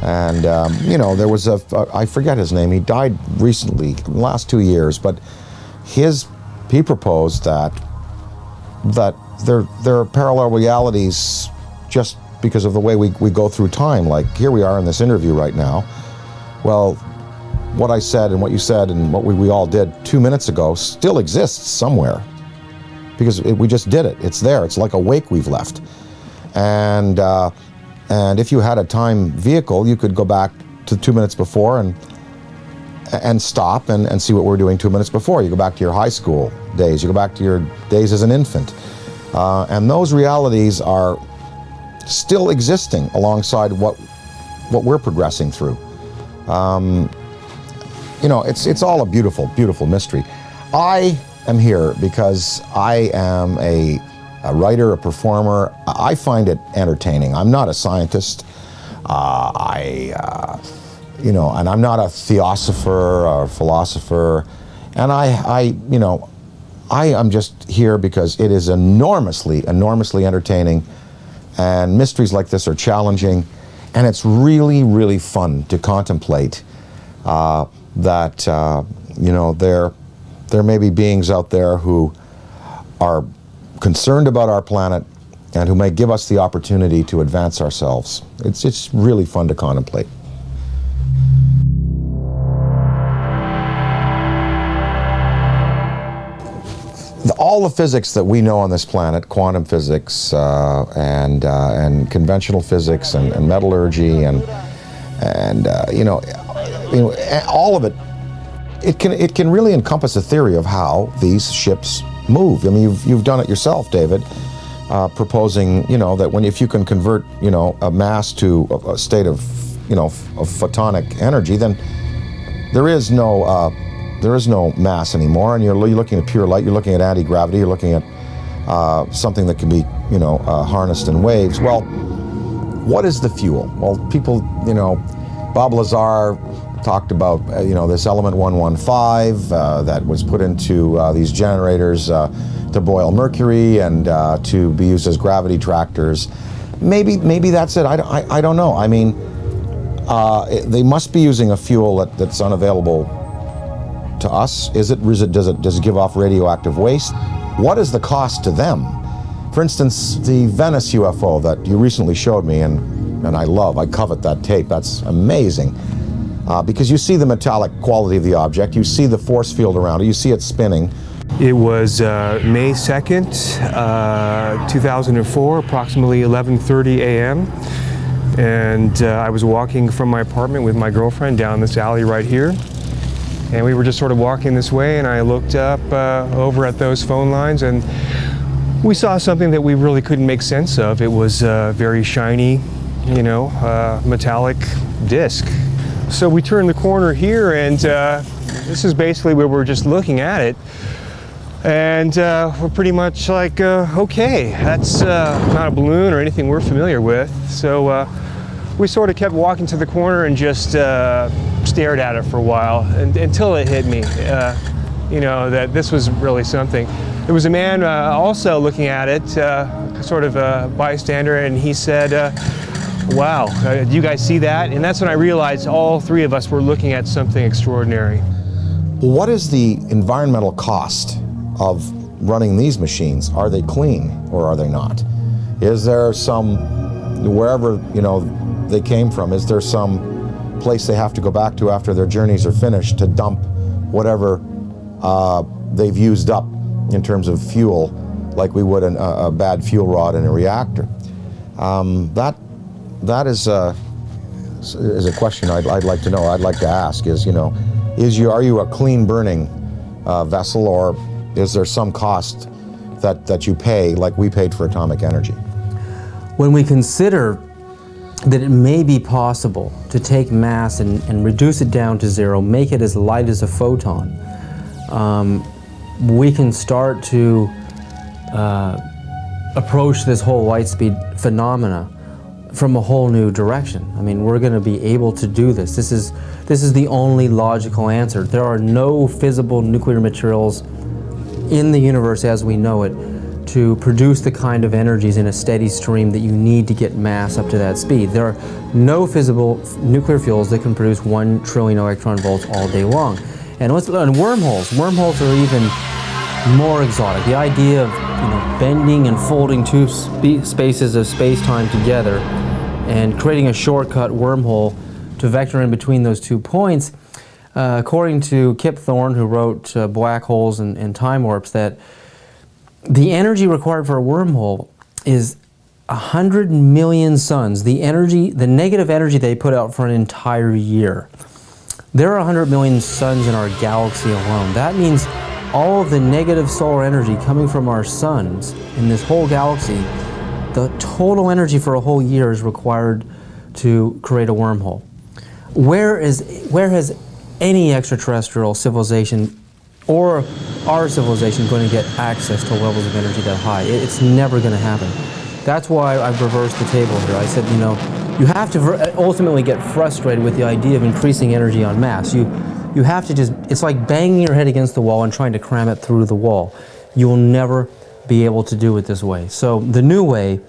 And, you know, there was I forget his name, he died recently, in the last 2 years, but he proposed that there are parallel realities just because of the way we go through time. Like, here we are in this interview right now. Well, what I said and what you said and what we all did 2 minutes ago still exists somewhere. Because we just did it. It's there. It's like a wake we've left. And if you had a time vehicle, you could go back to 2 minutes before and stop and see what we're doing 2 minutes before. You go back to your high school days. You go back to your days as an infant. And those realities are still existing alongside what we're progressing through. You know, it's all a beautiful, beautiful mystery. I am here because I am a writer, a performer. I find it entertaining. I'm not a scientist. You know, and I'm not a theosopher or philosopher. And you know, I am just here because it is enormously, enormously entertaining. And mysteries like this are challenging. And it's really, really fun to contemplate that, you know, there may be beings out there who are concerned about our planet and who may give us the opportunity to advance ourselves. It's really fun to contemplate. All the physics that we know on this planet, quantum physics and conventional physics and metallurgy and you know, all of it, it can really encompass a theory of how these ships move. I mean, you've done it yourself, David, proposing, you know, that if you can convert, you know, a mass to a state of, you know, of photonic energy, then there is no mass anymore, and you're looking at pure light. You're looking at anti-gravity. You're looking at something that can be, you know, harnessed in waves. Well, what is the fuel? Well, people, you know, Bob Lazar talked about, you know, this element 115 that was put into these generators to boil mercury and to be used as gravity tractors. Maybe that's it. I don't know. I mean, they must be using a fuel that's unavailable to us. Does it give off radioactive waste? What is the cost to them? For instance, the Venice UFO that you recently showed me, and I covet that tape. That's amazing. Because you see the metallic quality of the object, you see the force field around it, you see it spinning. It was May 2nd, 2004, approximately 11:30 a.m. And I was walking from my apartment with my girlfriend down this alley right here. And we were just sort of walking this way, and I looked up over at those phone lines, and we saw something that we really couldn't make sense of. It was a very shiny, you know, metallic disc. So we turned the corner here, and this is basically where we're just looking at it. And we're pretty much like, okay, that's not a balloon or anything we're familiar with. So we sort of kept walking to the corner and just stared at it for a while until it hit me, you know, that this was really something. There was a man also looking at it, sort of a bystander, and he said, wow, do you guys see that? And that's when I realized all three of us were looking at something extraordinary. What is the environmental cost of running these machines? Are they clean or are they not? Is there some, wherever, you know, they came from, is there some place they have to go back to after their journeys are finished to dump whatever they've used up in terms of fuel, like we would a bad fuel rod in a reactor? That is a question I'd like to know. I'd like to ask is, you know, are you a clean burning vessel, or is there some cost that you pay like we paid for atomic energy? When we consider that it may be possible to take mass and reduce it down to zero, make it as light as a photon, we can start to approach this whole light speed phenomena from a whole new direction. I mean, we're going to be able to do this. This is the only logical answer. There are no fissile nuclear materials in the universe as we know it to produce the kind of energies in a steady stream that you need to get mass up to that speed. There are no fissile nuclear fuels that can produce 1 trillion electron volts all day long. And wormholes. Wormholes are even more exotic. The idea of, you know, bending and folding two spaces of space-time together and creating a shortcut wormhole to vector in between those 2 points, according to Kip Thorne, who wrote Black Holes and Time Warps, that the energy required for a wormhole is 100 million suns, the negative energy they put out for an entire year. There are 100 million suns in our galaxy alone. That means all of the negative solar energy coming from our suns in this whole galaxy, the total energy for a whole year is required to create a wormhole. Where has any extraterrestrial civilization or our civilization going to get access to levels of energy that high? It's never going to happen. That's why I've reversed the table here. I said, you know, you have to ultimately get frustrated with the idea of increasing energy en masse. You have to just, it's like banging your head against the wall and trying to cram it through the wall. You will never be able to do it this way. So the new way,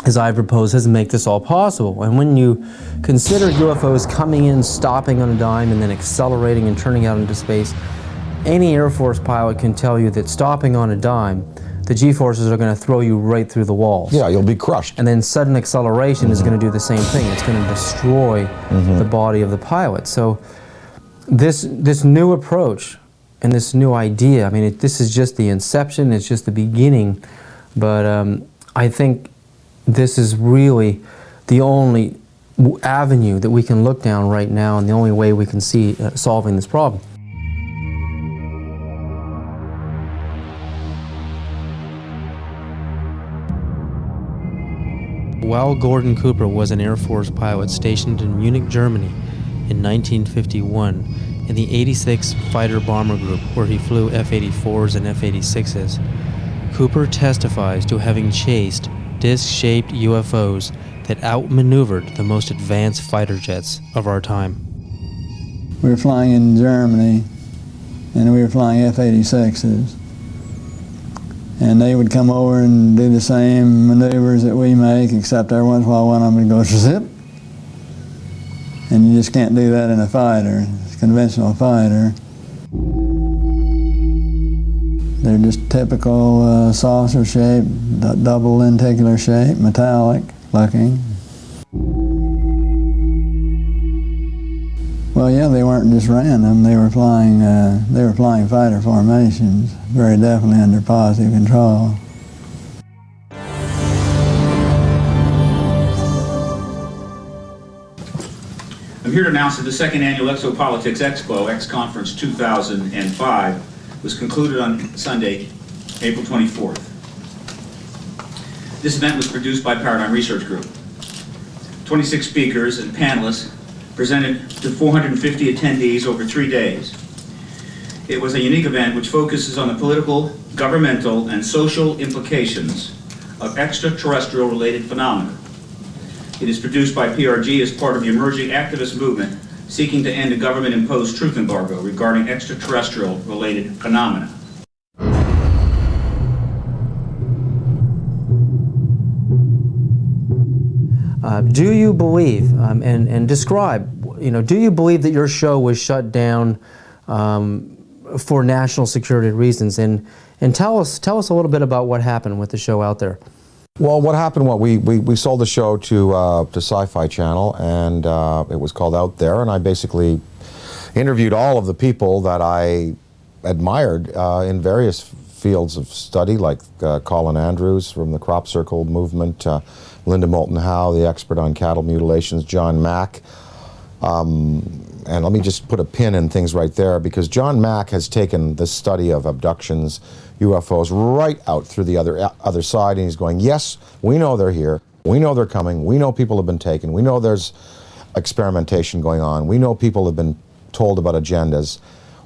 as I propose, is to make this all possible. And when you consider UFOs coming in, stopping on a dime, and then accelerating and turning out into space, any Air Force pilot can tell you that stopping on a dime, the G-forces are going to throw you right through the walls. Yeah, you'll be crushed. And then sudden acceleration is going to do the same thing. It's going to destroy the body of the pilot. So this new approach and this new idea, I mean, this is just the inception, it's just the beginning, but I think this is really the only avenue that we can look down right now and the only way we can see solving this problem. While Gordon Cooper was an Air Force pilot stationed in Munich, Germany in 1951 in the 86th Fighter Bomber Group, where he flew F-84s and F-86s, Cooper testifies to having chased disc-shaped UFOs that outmaneuvered the most advanced fighter jets of our time. We were flying in Germany, and we were flying F-86s. And they would come over and do the same maneuvers that we make, except every once in a while one of them would go zip. And you just can't do that in a fighter, a conventional fighter. They're just typical saucer shape, double lenticular shape, metallic looking. Well, yeah, they weren't just random. They were flying fighter formations, very definitely under positive control. I'm here to announce that the second annual Exopolitics Expo, X-Conference 2005, was concluded on Sunday, April 24th. This event was produced by Paradigm Research Group. 26 speakers and panelists presented to 450 attendees over 3 days. It was a unique event which focuses on the political, governmental, and social implications of extraterrestrial-related phenomena. It is produced by PRG as part of the emerging activist movement seeking to end a government-imposed truth embargo regarding extraterrestrial-related phenomena. Do you believe, and describe, do you believe that your show was shut down for national security reasons? And tell us a little bit about what happened with the show out there. Well, what happened, we sold the show to Sci-Fi Channel, and it was called Out There, and I basically interviewed all of the people that I admired in various fields of study, like Colin Andrews from the Crop Circle movement, Linda Moulton Howe, the expert on cattle mutilations, John Mack. And let me just put a pin in things right there, because John Mack has taken the study of abductions, UFOs, right out through the other side, and he's going, yes, we know they're here, we know they're coming, we know people have been taken, we know there's experimentation going on, we know people have been told about agendas.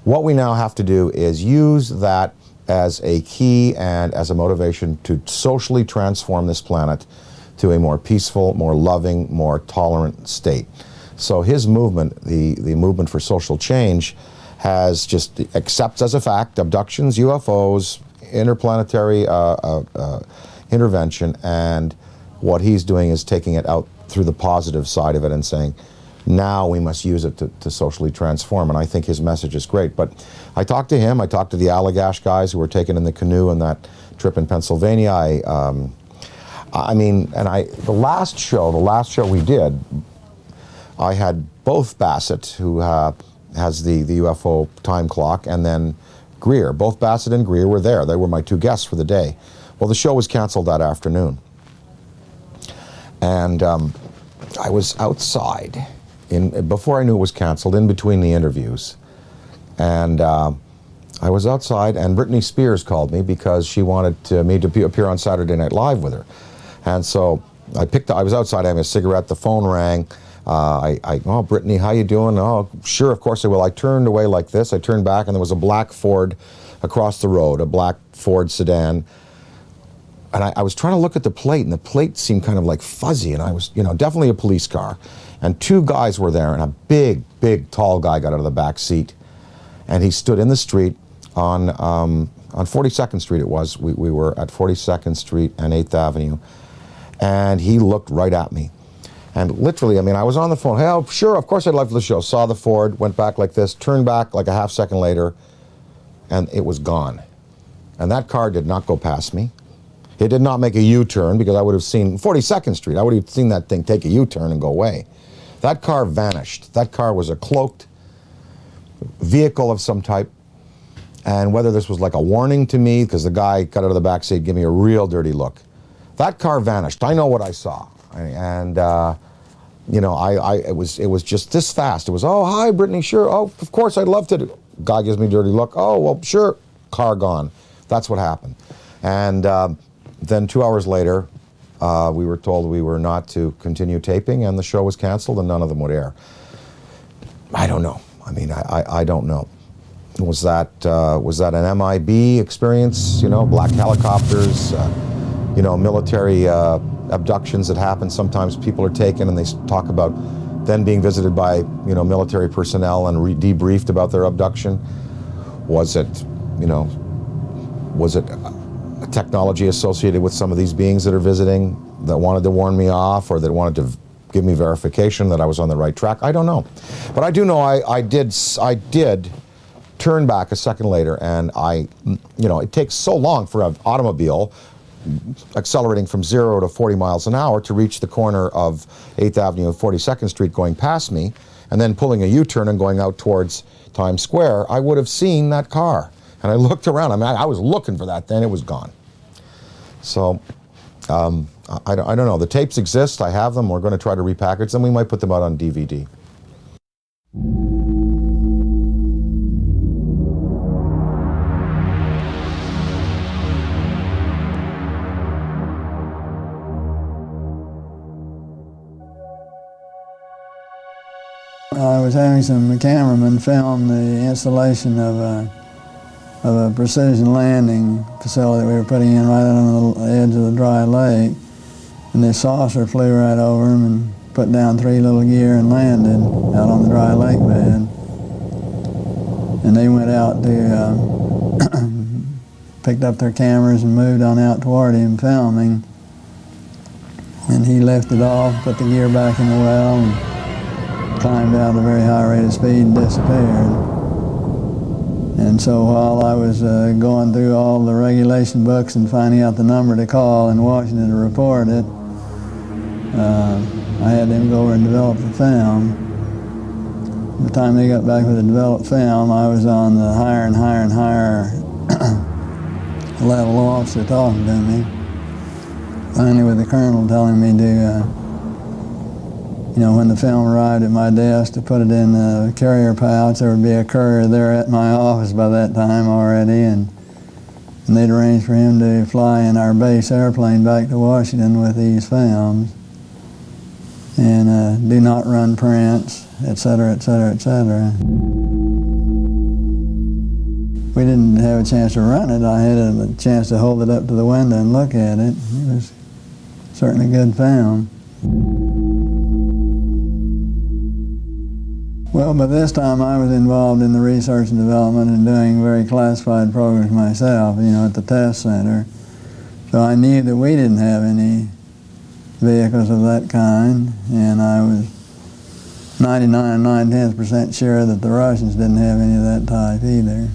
What we now have to do is use that as a key and as a motivation to socially transform this planet to a more peaceful, more loving, more tolerant state. So his movement, the movement for social change, has just accepts as a fact abductions, UFOs, interplanetary intervention, and what he's doing is taking it out through the positive side of it and saying, now we must use it to socially transform, and I think his message is great. But I talked to him, I talked to the Allagash guys who were taken in the canoe on that trip in Pennsylvania. The last show we did, I had both Bassett, who has the UFO time clock, and then Greer. Both Bassett and Greer were there. They were my two guests for the day. Well, the show was canceled that afternoon. And I was outside, before I knew it was canceled, in between the interviews. And I was outside, and Britney Spears called me because she wanted me to appear on Saturday Night Live with her. And so I was outside having a cigarette, the phone rang. Oh, Brittany, how you doing? Oh, sure, of course I will. I turned away like this. I turned back, and there was a black Ford across the road, a black Ford sedan. And I was trying to look at the plate, and the plate seemed kind of like fuzzy, and I was, definitely a police car. And two guys were there, and a big, big, tall guy got out of the back seat. And he stood in the street on 42nd Street it was. We were at 42nd Street and 8th Avenue. And he looked right at me. And literally, I was on the phone. Hey, oh, sure, of course I'd love the show. Saw the Ford, went back like this, turned back like a half second later, and it was gone. And that car did not go past me. It did not make a U-turn, because I would have seen 42nd Street. I would have seen that thing take a U-turn and go away. That car vanished. That car was a cloaked vehicle of some type. And whether this was like a warning to me, because the guy got out of the back seat, gave me a real dirty look. That car vanished. I know what I saw. And it was just this fast. It was, oh, hi, Brittany, sure. Oh, of course, I'd love to. Guy gives me a dirty look. Oh, well, sure. Car gone. That's what happened. And then 2 hours later, we were told we were not to continue taping, and the show was canceled, and none of them would air. I don't know. I don't know. Was that an MIB experience? Black helicopters, military abductions that happen. Sometimes people are taken, and they talk about then being visited by military personnel and debriefed about their abduction. Was it a technology associated with some of these beings that are visiting that wanted to warn me off, or that wanted to give me verification that I was on the right track? I don't know. But I do know I did turn back a second later, and it takes so long for an automobile accelerating from 0 to 40 miles an hour to reach the corner of 8th Avenue and 42nd Street going past me, and then pulling a U-turn and going out towards Times Square. I would have seen that car. And I looked around. I was looking for that then. It was gone. So I don't know. The tapes exist. I have them. We're going to try to repackage them. We might put them out on DVD. I was having some cameramen film the installation of a of a precision landing facility that we were putting in right on the edge of the dry lake. And this saucer flew right over them and put down 3 little gear and landed out on the dry lake bed. And they went out to, picked up their cameras and moved on out toward him filming. And he lifted off, put the gear back in the well, and climbed out at a very high rate of speed and disappeared. And so while I was going through all the regulation books and finding out the number to call in Washington to report it, I had them go over and develop the film. By the time they got back with the developed film, I was on the higher and higher and higher level officer talking to me. Finally with the colonel telling me to, when the film arrived at my desk, to put it in a carrier pouch. There would be a courier there at my office by that time already, and they'd arranged for him to fly in our base airplane back to Washington with these films, and do not run prints, etc., etc., etc. We didn't have a chance to run it. I had a chance to hold it up to the window and look at it. It was certainly a good film. Well, by this time I was involved in the research and development and doing very classified programs myself, at the test center. So I knew that we didn't have any vehicles of that kind, and I was 99 9/10% sure that the Russians didn't have any of that type either.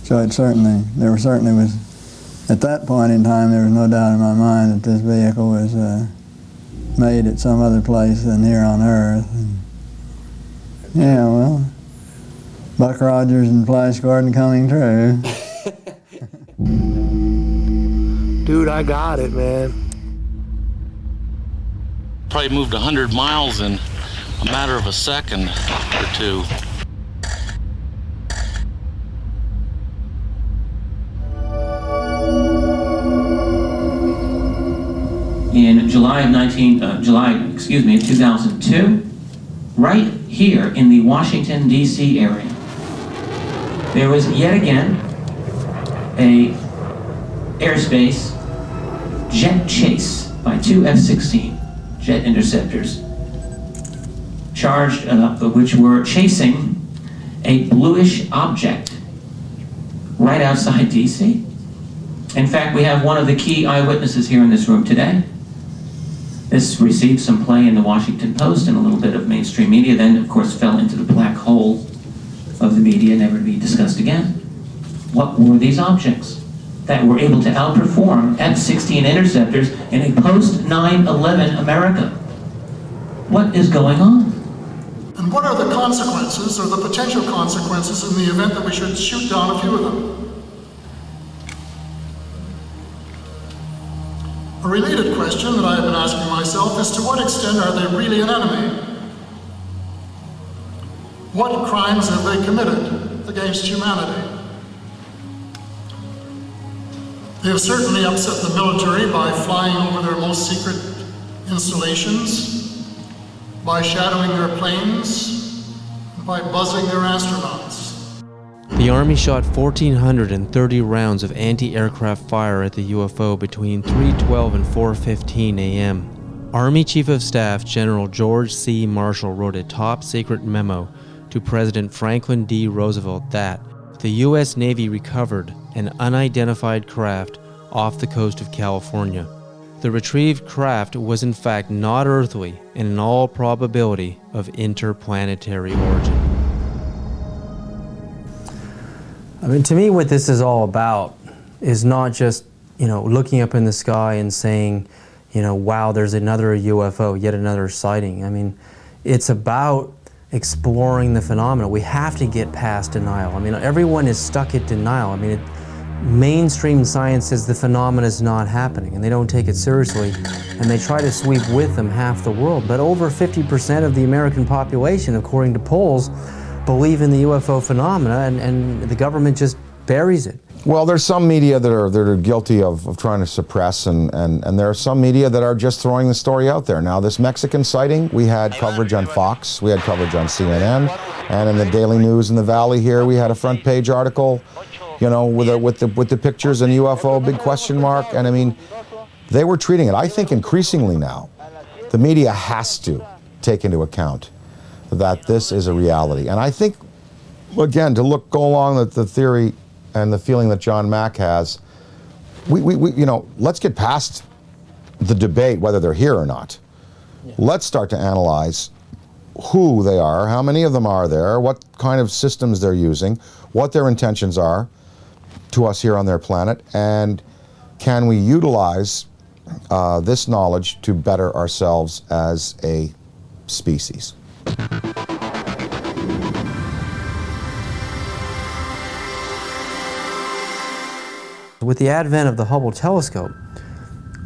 So at that point in time, there was no doubt in my mind that this vehicle was made at some other place than here on Earth. Yeah, well, Buck Rogers and Flash Gordon coming true. Dude, I got it, man. Probably moved 100 miles in a matter of a second or two. In July of 2002, right here in the Washington, D.C. area, there was yet again a airspace jet chase by 2 F-16 jet interceptors, which were chasing a bluish object right outside D.C. In fact, we have one of the key eyewitnesses here in this room today. This received some play in the Washington Post and a little bit of mainstream media, then of course fell into the black hole of the media, never to be discussed again. What were these objects that were able to outperform F-16 interceptors in a post-9/11 America? What is going on? And what are the consequences, or the potential consequences, in the event that we should shoot down a few of them? A related question that I have been asking myself is, to what extent are they really an enemy? What crimes have they committed against humanity? They have certainly upset the military by flying over their most secret installations, by shadowing their planes, and by buzzing their astronauts. The Army shot 1,430 rounds of anti-aircraft fire at the UFO between 3:12 and 4:15 a.m. Army Chief of Staff General George C. Marshall wrote a top-secret memo to President Franklin D. Roosevelt that the U.S. Navy recovered an unidentified craft off the coast of California. The retrieved craft was in fact not earthly and in all probability of interplanetary origin. I mean, to me, what this is all about is not just, looking up in the sky and saying, wow, there's another UFO, yet another sighting. I mean, it's about exploring the phenomena. We have to get past denial. I mean, everyone is stuck at denial. I mean, mainstream science says the phenomena is not happening, and they don't take it seriously, and they try to sweep with them half the world. But over 50% of the American population, according to polls, believe in the UFO phenomena, and the government just buries it. Well, there's some media that are guilty of trying to suppress, and there are some media that are just throwing the story out there. Now, this Mexican sighting, we had coverage on Fox, we had coverage on CNN, and in the Daily News in the Valley here, we had a front page article, you know, with the pictures and UFO, big question mark, and I mean, they were treating it. I think increasingly now, the media has to take into account that this is a reality. And I think, again, go along with the theory and the feeling that John Mack has, we you know, let's get past the debate whether they're here or not. Yeah. Let's start to analyze who they are, how many of them are there, what kind of systems they're using, what their intentions are to us here on their planet, and can we utilize this knowledge to better ourselves as a species. With the advent of the Hubble telescope,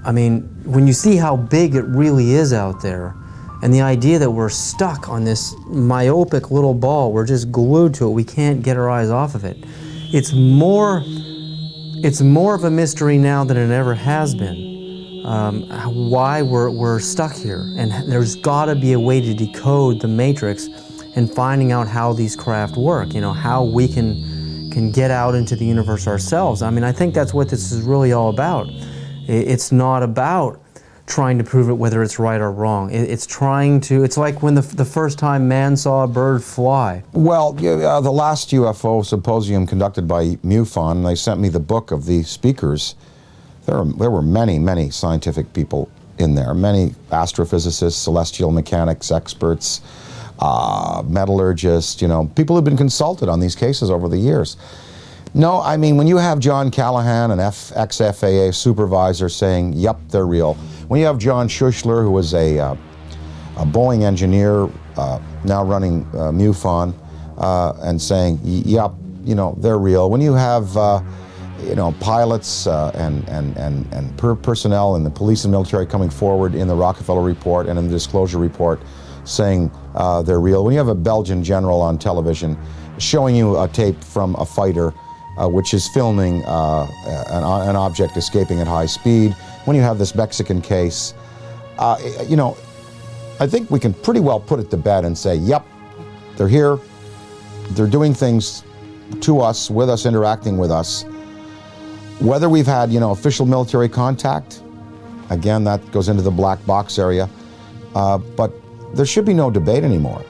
I mean, when you see how big it really is out there, and the idea that we're stuck on this myopic little ball, we're just glued to it, we can't get our eyes off of it. It's more of a mystery now than it ever has been. Why we're stuck here, and there's got to be a way to decode the matrix and finding out how these craft work, you know, how we can get out into the universe ourselves. I mean, I think that's what this is really all about. It's not about trying to prove it whether it's right or wrong. It's trying to, it's like when the first time man saw a bird fly. Well, the last UFO symposium conducted by MUFON, they sent me the book of the speakers. There were many, many scientific people in there, many astrophysicists, celestial mechanics experts, metallurgists, you know, people who've been consulted on these cases over the years. No, I mean, when you have John Callahan, an ex-FAA supervisor, saying, yep, they're real. When you have John Schuessler, who was a Boeing engineer, now running MUFON, and saying, yep, you know, they're real. When you have, you know, pilots and personnel in the police and military coming forward in the Rockefeller report and in the disclosure report saying they're real. When you have a Belgian general on television showing you a tape from a fighter which is filming an object escaping at high speed, when you have this Mexican case, you know, I think we can pretty well put it to bed and say, yep, they're here, they're doing things to us, with us, interacting with us. Whether we've had, you know, official military contact, again, that goes into the black box area, but there should be no debate anymore.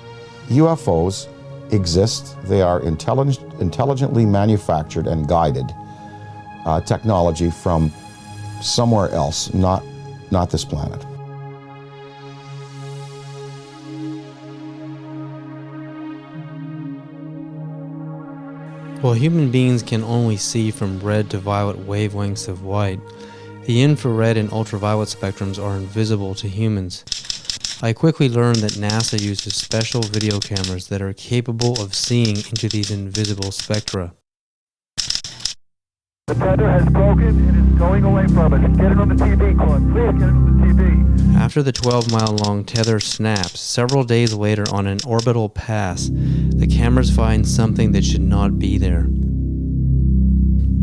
UFOs exist. They are intelligently manufactured and guided technology from somewhere else, not this planet. While human beings can only see from red to violet wavelengths of white, the infrared and ultraviolet spectrums are invisible to humans. I quickly learned that NASA uses special video cameras that are capable of seeing into these invisible spectra. The tether has broken and is going away from us. Get it on the TV, Claude. Please get it on the TV. After the 12-mile-long tether snaps, several days later on an orbital pass, the cameras find something that should not be there.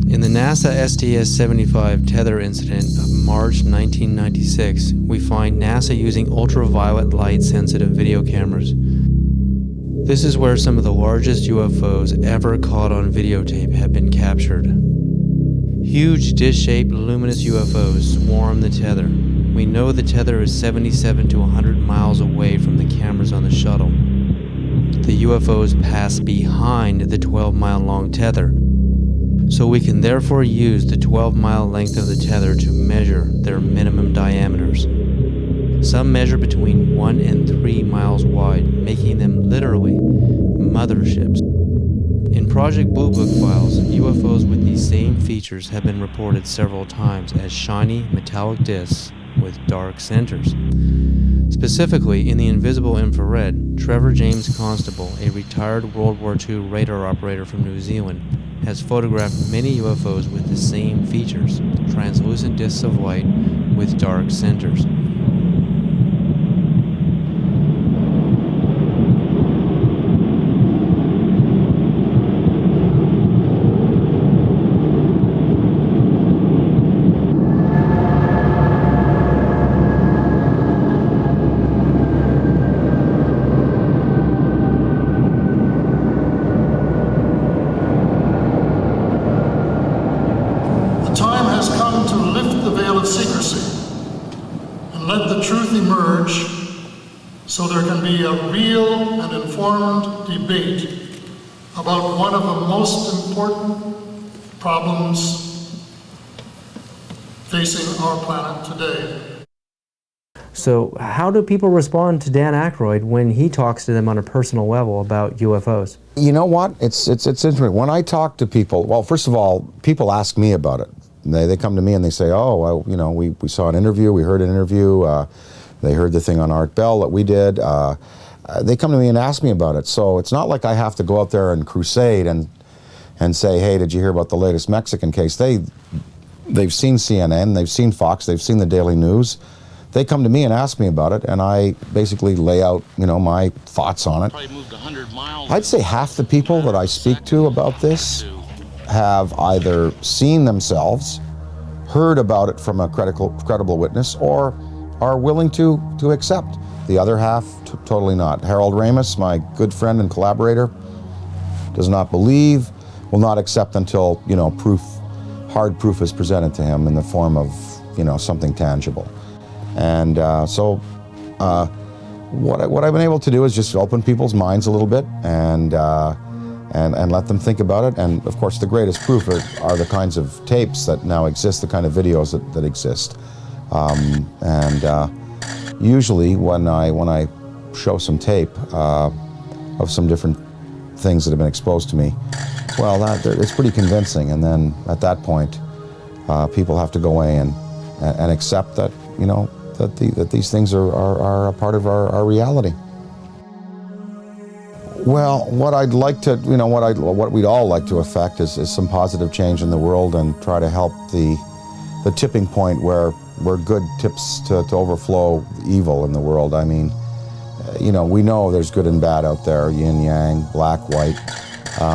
In the NASA STS-75 tether incident of March 1996, we find NASA using ultraviolet light-sensitive video cameras. This is where some of the largest UFOs ever caught on videotape have been captured. Huge dish-shaped luminous UFOs swarm the tether. We know the tether is 77 to 100 miles away from the cameras on the shuttle. The UFOs pass behind the 12-mile-long tether, so we can therefore use the 12-mile length of the tether to measure their minimum diameters. Some measure between 1 and 3 miles wide, making them literally motherships. In Project Blue Book files, UFOs with these same features have been reported several times as shiny metallic discs with dark centers. Specifically, in the invisible infrared, Trevor James Constable, a retired World War II radar operator from New Zealand, has photographed many UFOs with the same features, translucent discs of light with dark centers. let the truth emerge so there can be a real and informed debate about one of the most important problems facing our planet today. So how do people respond to Dan Aykroyd when he talks to them on a personal level about UFOs? You know what? It's interesting. When I talk to people, well, first of all, people ask me about it. They come to me and they say, oh, well, you know, we saw an interview, we heard an interview, they heard the thing on Art Bell that we did. They come to me and ask me about it. So it's not like I have to go out there and crusade and say, hey, did you hear about the latest Mexican case? They've seen CNN, they've seen Fox, they've seen the Daily News. They come to me and ask me about it, and I basically lay out, you know, my thoughts on it. I'd say half the people that I speak to about this have either seen themselves, heard about it from a credible witness, or are willing to accept. The other half, totally not. Harold Ramis, my good friend and collaborator, does not believe, will not accept until, you know, hard proof is presented to him in the form of, you know, something tangible. And what I've been able to do is just open people's minds a little bit and let them think about it. And of course, the greatest proof are the kinds of tapes that now exist, the kind of videos that exist. Usually, when I show some tape of some different things that have been exposed to me, well, it's pretty convincing. And then at that point, people have to go away and accept that, you know, that these things are a part of our reality. Well, what I'd like to, you know, what we'd all like to affect is some positive change in the world and try to help the tipping point where good tips to overflow evil in the world. I mean, you know, we know there's good and bad out there, yin yang, black, white, you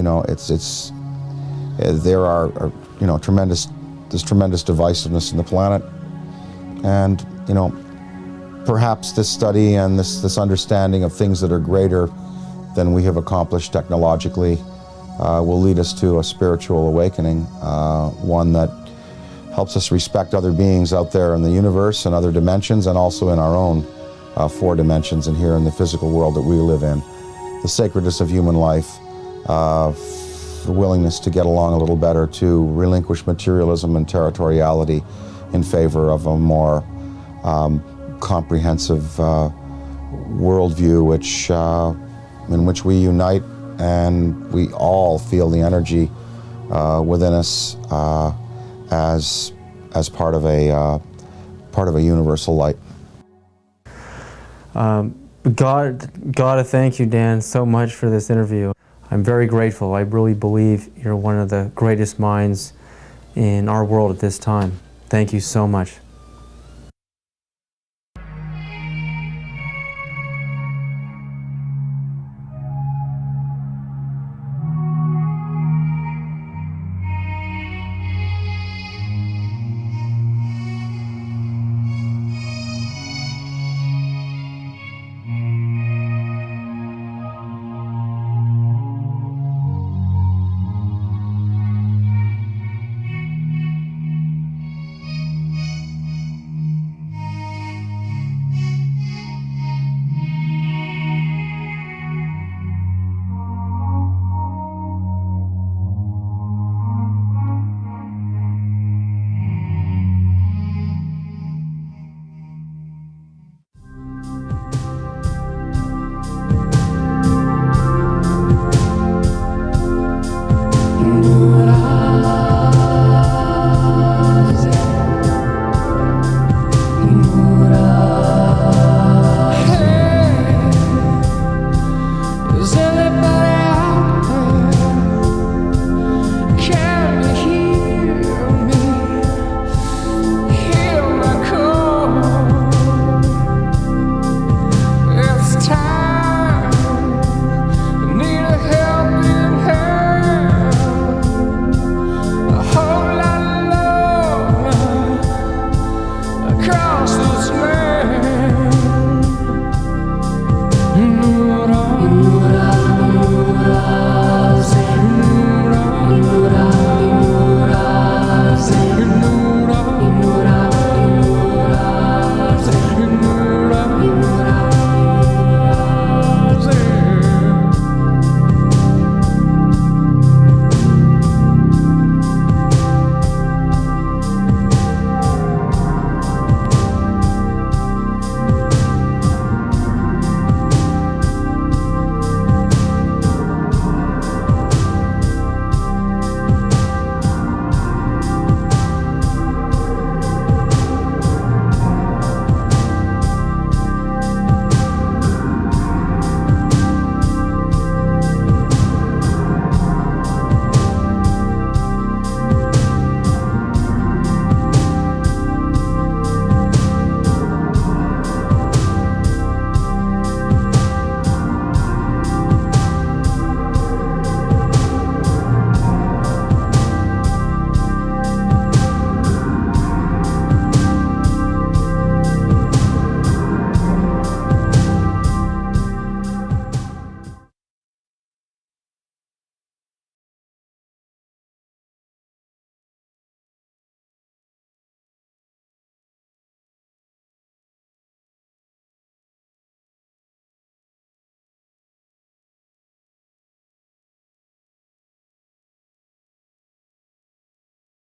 know, there are you know, there's tremendous divisiveness in the planet, and you know, perhaps this study and this understanding of things that are greater than we have accomplished technologically will lead us to a spiritual awakening, one that helps us respect other beings out there in the universe and other dimensions, and also in our own 4 dimensions and here in the physical world that we live in. The sacredness of human life, the willingness to get along a little better, to relinquish materialism and territoriality in favor of a more comprehensive worldview, in which we unite and we all feel the energy within us as part of a universal light. Gotta thank you, Dan, so much for this interview. I'm very grateful. I really believe you're one of the greatest minds in our world at this time. Thank you so much.